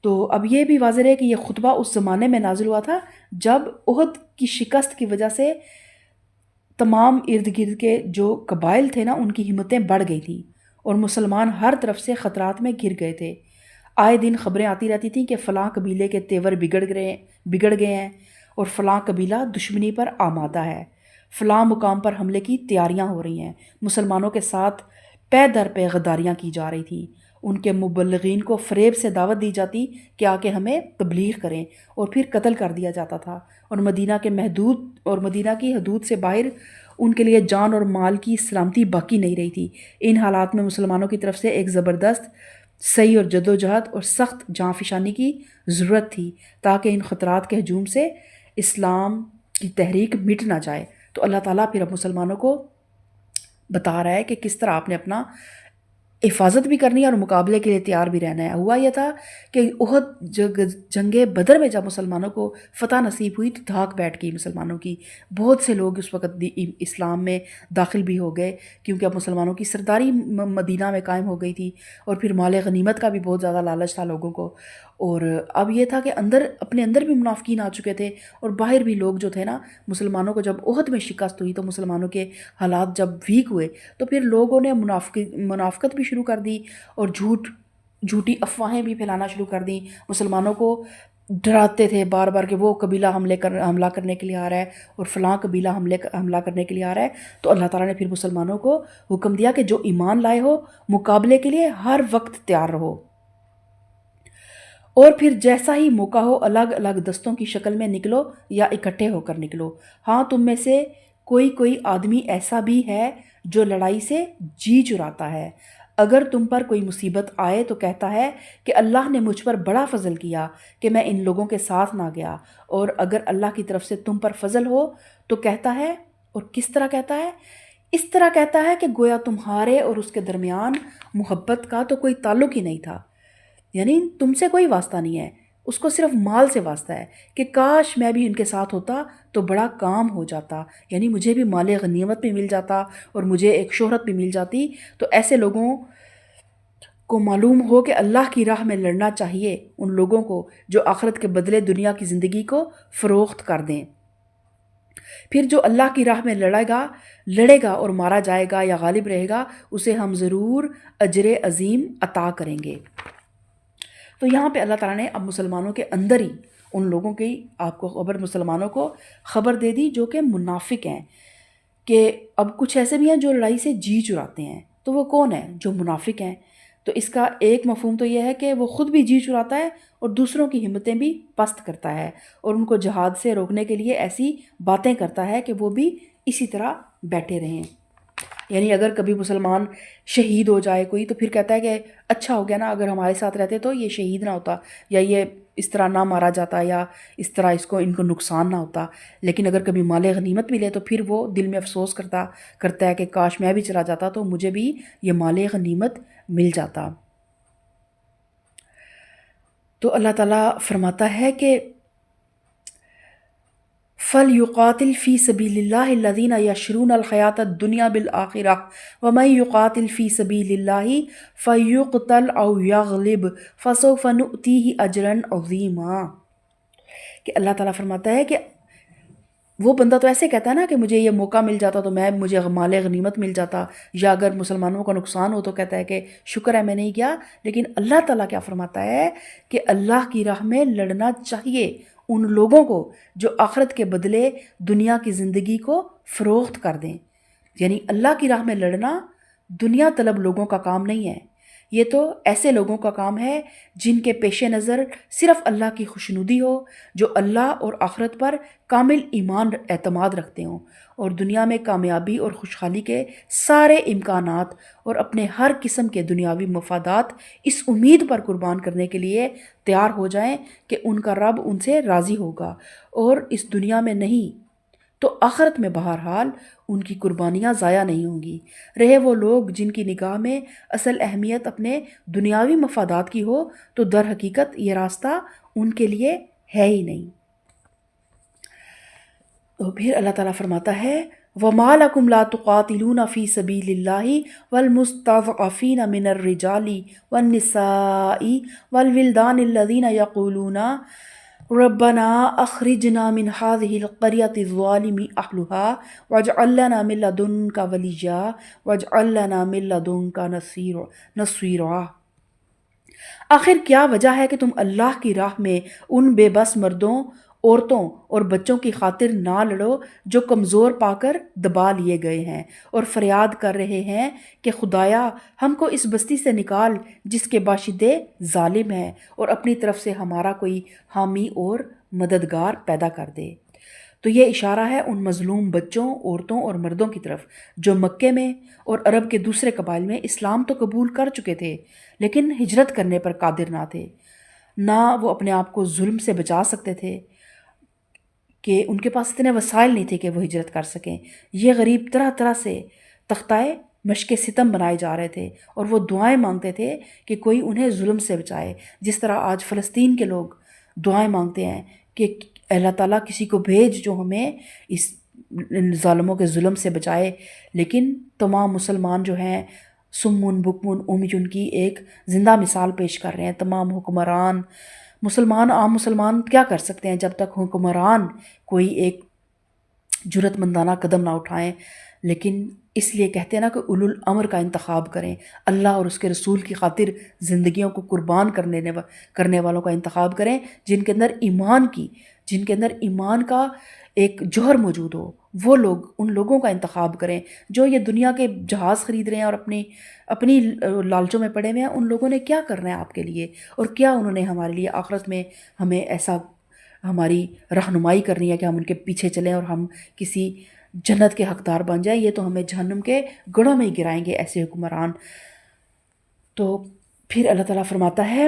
تو اب یہ بھی واضح ہے کہ یہ خطبہ اس زمانے میں نازل ہوا تھا جب احد کی شکست کی وجہ سے تمام ارد گرد کے جو قبائل تھے نا، ان کی ہمتیں بڑھ گئی تھیں اور مسلمان ہر طرف سے خطرات میں گر گئے تھے۔ آئے دن خبریں آتی رہتی تھیں کہ فلاں قبیلے کے تیور بگڑ گئے ہیں، اور فلاں قبیلہ دشمنی پر آمادہ ہے، فلاں مقام پر حملے کی تیاریاں ہو رہی ہیں۔ مسلمانوں کے ساتھ پے در پے غداریاں کی جا رہی تھیں۔ ان کے مبلغین کو فریب سے دعوت دی جاتی کہ آ کے ہمیں تبلیغ کریں، اور پھر قتل کر دیا جاتا تھا، اور مدینہ کی حدود سے باہر ان کے لیے جان اور مال کی سلامتی باقی نہیں رہی تھی۔ ان حالات میں مسلمانوں کی طرف سے ایک زبردست صحیح اور جدوجہد اور سخت جاں فشانی کی ضرورت تھی تاکہ ان خطرات کے ہجوم سے اسلام کی تحریک مٹ نہ جائے۔ تو اللہ تعالیٰ پھر اب مسلمانوں کو بتا رہا ہے کہ کس طرح آپ نے اپنا حفاظت بھی کرنی ہے اور مقابلے کے لیے تیار بھی رہنا ہے۔ ہوا یہ تھا کہ احد جنگ بدر میں جب مسلمانوں کو فتح نصیب ہوئی تو دھاک بیٹھ گئی مسلمانوں کی۔ بہت سے لوگ اس وقت اسلام میں داخل بھی ہو گئے، کیونکہ اب مسلمانوں کی سرداری مدینہ میں قائم ہو گئی تھی، اور پھر مال غنیمت کا بھی بہت زیادہ لالچ تھا لوگوں کو۔ اور اب یہ تھا کہ اپنے اندر بھی منافقین آ چکے تھے، اور باہر بھی لوگ جو تھے نا، مسلمانوں کو جب احد میں شکست ہوئی تو مسلمانوں کے حالات جب ویک ہوئے تو پھر لوگوں نے منافقت بھی شروع کر دی، اور جھوٹی افواہیں بھی پھیلانا شروع کر دیں۔ مسلمانوں کو ڈراتے تھے بار بار کہ وہ قبیلہ حملہ کرنے کے لیے آ رہا ہے، اور فلاں قبیلہ حملہ کرنے کے لیے آ رہا ہے۔ تو اللہ تعالیٰ نے پھر مسلمانوں کو حکم دیا کہ جو ایمان لائے ہو، مقابلے کے لیے ہر وقت تیار رہو، اور پھر جیسا ہی موقع ہو الگ الگ دستوں کی شکل میں نکلو یا اکٹھے ہو کر نکلو۔ ہاں، تم میں سے کوئی آدمی ایسا بھی ہے جو لڑائی سے جی چراتا ہے۔ اگر تم پر کوئی مصیبت آئے تو کہتا ہے کہ اللہ نے مجھ پر بڑا فضل کیا کہ میں ان لوگوں کے ساتھ نہ گیا، اور اگر اللہ کی طرف سے تم پر فضل ہو تو کہتا ہے، اور کس طرح کہتا ہے؟ اس طرح کہتا ہے کہ گویا تمہارے اور اس کے درمیان محبت کا تو کوئی تعلق ہی نہیں تھا، یعنی تم سے کوئی واسطہ نہیں ہے، اس کو صرف مال سے واسطہ ہے کہ کاش میں بھی ان کے ساتھ ہوتا تو بڑا کام ہو جاتا، یعنی مجھے بھی مال غنیمت بھی مل جاتا اور مجھے ایک شہرت بھی مل جاتی۔ تو ایسے لوگوں کو معلوم ہو کہ اللہ کی راہ میں لڑنا چاہیے ان لوگوں کو جو آخرت کے بدلے دنیا کی زندگی کو فروخت کر دیں۔ پھر جو اللہ کی راہ میں لڑے گا اور مارا جائے گا یا غالب رہے گا، اسے ہم ضرور اجر عظیم عطا کریں گے۔ تو یہاں پہ اللہ تعالیٰ نے اب مسلمانوں کے اندر ہی ان لوگوں کی مسلمانوں کو خبر دے دی جو کہ منافق ہیں، کہ اب کچھ ایسے بھی ہیں جو لڑائی سے جی چراتے ہیں۔ تو وہ کون ہیں؟ جو منافق ہیں۔ تو اس کا ایک مفہوم تو یہ ہے کہ وہ خود بھی جی چراتا ہے اور دوسروں کی ہمتیں بھی پست کرتا ہے، اور ان کو جہاد سے روکنے کے لیے ایسی باتیں کرتا ہے کہ وہ بھی اسی طرح بیٹھے رہیں۔ یعنی اگر کبھی مسلمان شہید ہو جائے کوئی، تو پھر کہتا ہے کہ اچھا ہو گیا نا، اگر ہمارے ساتھ رہتے تو یہ شہید نہ ہوتا، یا یہ اس طرح نہ مارا جاتا یا اس طرح ان کو نقصان نہ ہوتا، لیکن اگر کبھی مال غنیمت ملے تو پھر وہ دل میں افسوس کرتا ہے کہ کاش میں بھی چلا جاتا تو مجھے بھی یہ مال غنیمت مل جاتا۔ تو اللہ تعالیٰ فرماتا ہے کہ فَلْيُقَاتِلْ فِي سَبِيلِ اللَّهِ الَّذِينَ يَشْرُونَ الْحَيَاةَ الدُّنْيَا بِالْآخِرَةِ وَمَن يُقَاتِلْ فِي سَبِيلِ اللَّهِ فَيُقْتَلْ أَوْ يَغْلِبْ فَسَوْفَ نُؤْتِيهِ أَجْرًا عَظِيمًا۔ کہ اللہ تعالیٰ فرماتا ہے کہ وہ بندہ تو ایسے کہتا ہے نا کہ مجھے یہ موقع مل جاتا تو مجھے مال غنیمت مل جاتا، یا اگر مسلمانوں کا نقصان ہو تو کہتا ہے کہ شکر ہے میں نہیں گیا، لیکن اللہ تعالیٰ کیا فرماتا ہے کہ اللہ کی راہ میں لڑنا چاہیے ان لوگوں کو جو آخرت کے بدلے دنیا کی زندگی کو فروخت کر دیں۔ یعنی اللہ کی راہ میں لڑنا دنیا طلب لوگوں کا کام نہیں ہے، یہ تو ایسے لوگوں کا کام ہے جن کے پیش نظر صرف اللہ کی خوشنودی ہو، جو اللہ اور آخرت پر کامل ایمان اعتماد رکھتے ہوں اور دنیا میں کامیابی اور خوشحالی کے سارے امکانات اور اپنے ہر قسم کے دنیاوی مفادات اس امید پر قربان کرنے کے لیے تیار ہو جائیں کہ ان کا رب ان سے راضی ہوگا، اور اس دنیا میں نہیں تو آخرت میں بہرحال ان کی قربانیاں ضائع نہیں ہوں گی۔ رہے وہ لوگ جن کی نگاہ میں اصل اہمیت اپنے دنیاوی مفادات کی ہو تو در حقیقت یہ راستہ ان کے لیے ہے ہی نہیں۔ تو پھر اللہ تعالیٰ فرماتا ہے وَمَا لَكُمْ لَا تُقَاتِلُونَ فِي سَبِيلِ اللَّهِ وَالْمُسْتَضْعَفِينَ مِنَ الرِّجَالِ وَالنِّسَاءِ وَالْوِلْدَانِ الَّذِينَ يَقُولُونَ رَبَّنَا أَخْرِجْنَا مِنْ هَٰذِهِ الْقَرْيَةِ الظَّالِمِ أَهْلُهَا وَاجْعَل لَّنَا مِن لَّدُنكَ وَلِيًّا وَاجْعَل لَّنَا مِن لَّدُنكَ نَصِيرًا۔ آخر کیا وجہ ہے کہ تم اللہ کی راہ میں ان بے بس مردوں، عورتوں اور بچوں کی خاطر نہ لڑو جو کمزور پا کر دبا لیے گئے ہیں اور فریاد کر رہے ہیں کہ خدایا ہم کو اس بستی سے نکال جس کے باشندے ظالم ہیں، اور اپنی طرف سے ہمارا کوئی حامی اور مددگار پیدا کر دے۔ تو یہ اشارہ ہے ان مظلوم بچوں، عورتوں اور مردوں کی طرف جو مکے میں اور عرب کے دوسرے قبائل میں اسلام تو قبول کر چکے تھے لیکن ہجرت کرنے پر قادر نہ تھے، نہ وہ اپنے آپ کو ظلم سے بچا سکتے تھے کہ ان کے پاس اتنے وسائل نہیں تھے کہ وہ ہجرت کر سکیں۔ یہ غریب طرح طرح سے تختائے مشق ستم بنائے جا رہے تھے اور وہ دعائیں مانگتے تھے کہ کوئی انہیں ظلم سے بچائے، جس طرح آج فلسطین کے لوگ دعائیں مانگتے ہیں کہ اللہ تعالیٰ کسی کو بھیج جو ہمیں اس ظالموں کے ظلم سے بچائے۔ لیکن تمام مسلمان جو ہیں سمن بکمن امیون کی ایک زندہ مثال پیش کر رہے ہیں۔ تمام حکمران عام مسلمان کیا کر سکتے ہیں جب تک حکمران کوئی ایک جرأت مندانہ قدم نہ اٹھائیں؟ لیکن اس لیے کہتے ہیں نا کہ اولو الامر کا انتخاب کریں، اللہ اور اس کے رسول کی خاطر زندگیوں کو قربان کرنے والوں کا انتخاب کریں جن کے اندر ایمان کا ایک جوہر موجود ہو۔ وہ لوگ، ان لوگوں کا انتخاب کریں جو یہ دنیا کے جہاز خرید رہے ہیں اور اپنی لالچوں میں پڑے ہوئے ہیں۔ ان لوگوں نے کیا کرنا ہے آپ کے لیے، اور کیا انہوں نے ہمارے لیے آخرت میں ہمیں ایسا ہماری رہنمائی کرنی ہے کہ ہم ان کے پیچھے چلیں اور ہم کسی جنت کے حقدار بن جائیں؟ یہ تو ہمیں جہنم کے گڑھوں میں ہی گرائیں گے ایسے حکمران۔ تو پھر اللہ تعالیٰ فرماتا ہے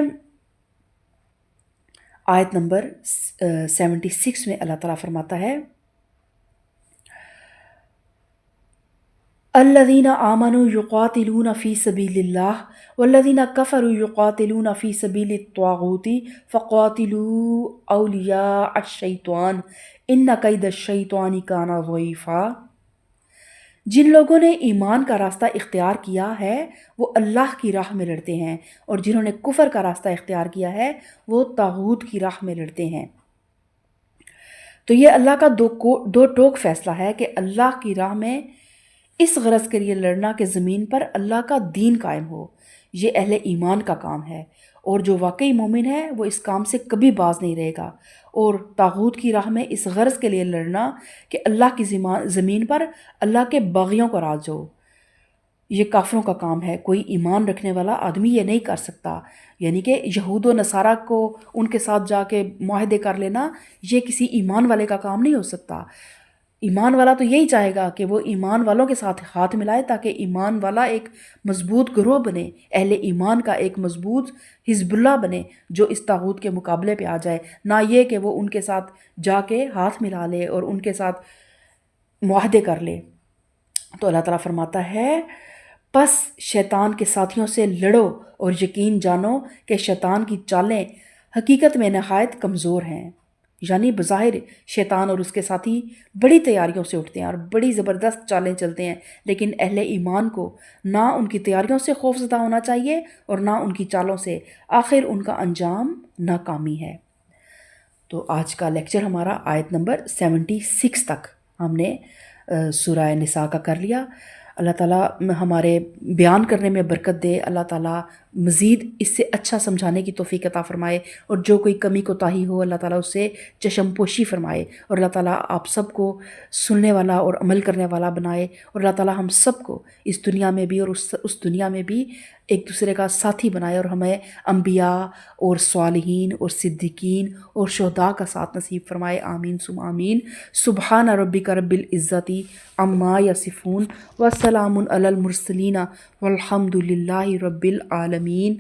آیت نمبر 76 میں اللہ تعالیٰ فرماتا ہے الذین آمنوا یقاتلون فی سبیل اللہ والذین کفروا یقاتلون فی سبیل الطاغوت فقاتلوا اولیاء الشیطان ان کید الشیطان کان ضعیفا۔ جن لوگوں نے ایمان کا راستہ اختیار کیا ہے وہ اللہ کی راہ میں لڑتے ہیں، اور جنہوں نے کفر کا راستہ اختیار کیا ہے وہ طاغوت کی راہ میں لڑتے ہیں۔ تو یہ اللہ کا دو ٹوک فیصلہ ہے کہ اللہ کی راہ میں اس غرض کے لیے لڑنا کہ زمین پر اللہ کا دین قائم ہو، یہ اہل ایمان کا کام ہے، اور جو واقعی مومن ہے وہ اس کام سے کبھی باز نہیں رہے گا۔ اور طاغوت کی راہ میں اس غرض کے لیے لڑنا کہ اللہ کی زمین پر اللہ کے باغیوں کو راج ہو، یہ کافروں کا کام ہے۔ کوئی ایمان رکھنے والا آدمی یہ نہیں کر سکتا، یعنی کہ یہود و نصارہ کو ان کے ساتھ جا کے معاہدے کر لینا یہ کسی ایمان والے کا کام نہیں ہو سکتا۔ ایمان والا تو یہی چاہے گا کہ وہ ایمان والوں کے ساتھ ہاتھ ملائے تاکہ ایمان والا ایک مضبوط گروہ بنے، اہل ایمان کا ایک مضبوط حزب اللہ بنے جو اس طاغوت کے مقابلے پہ آ جائے، نہ یہ کہ وہ ان کے ساتھ جا کے ہاتھ ملا لے اور ان کے ساتھ معاہدے کر لے۔ تو اللہ تعالیٰ فرماتا ہے پس شیطان کے ساتھیوں سے لڑو اور یقین جانو کہ شیطان کی چالیں حقیقت میں نہایت کمزور ہیں۔ یعنی بظاہر شیطان اور اس کے ساتھی بڑی تیاریوں سے اٹھتے ہیں اور بڑی زبردست چالیں چلتے ہیں، لیکن اہل ایمان کو نہ ان کی تیاریوں سے خوف زدہ ہونا چاہیے اور نہ ان کی چالوں سے، آخر ان کا انجام ناکامی ہے۔ تو آج کا لیکچر ہمارا آیت نمبر 76 تک ہم نے سورہ نساء کا کر لیا۔ اللہ تعالیٰ ہمارے بیان کرنے میں برکت دے، اللہ تعالیٰ مزید اس سے اچھا سمجھانے کی توفیق عطا فرمائے، اور جو کوئی کمی کوتاہی ہو اللہ تعالیٰ اس سے چشم پوشی فرمائے، اور اللہ تعالیٰ آپ سب کو سننے والا اور عمل کرنے والا بنائے، اور اللہ تعالیٰ ہم سب کو اس دنیا میں بھی اور اس دنیا میں بھی ایک دوسرے کا ساتھی بنائے، اور ہمیں انبیاء اور صالحین اور صدیقین اور شہداء کا ساتھ نصیب فرمائے۔ آمین ثم آمین۔ سبحان ربک رب العزت عما یصفون وسلام علی المرسلین والحمد للہ رب العالمین۔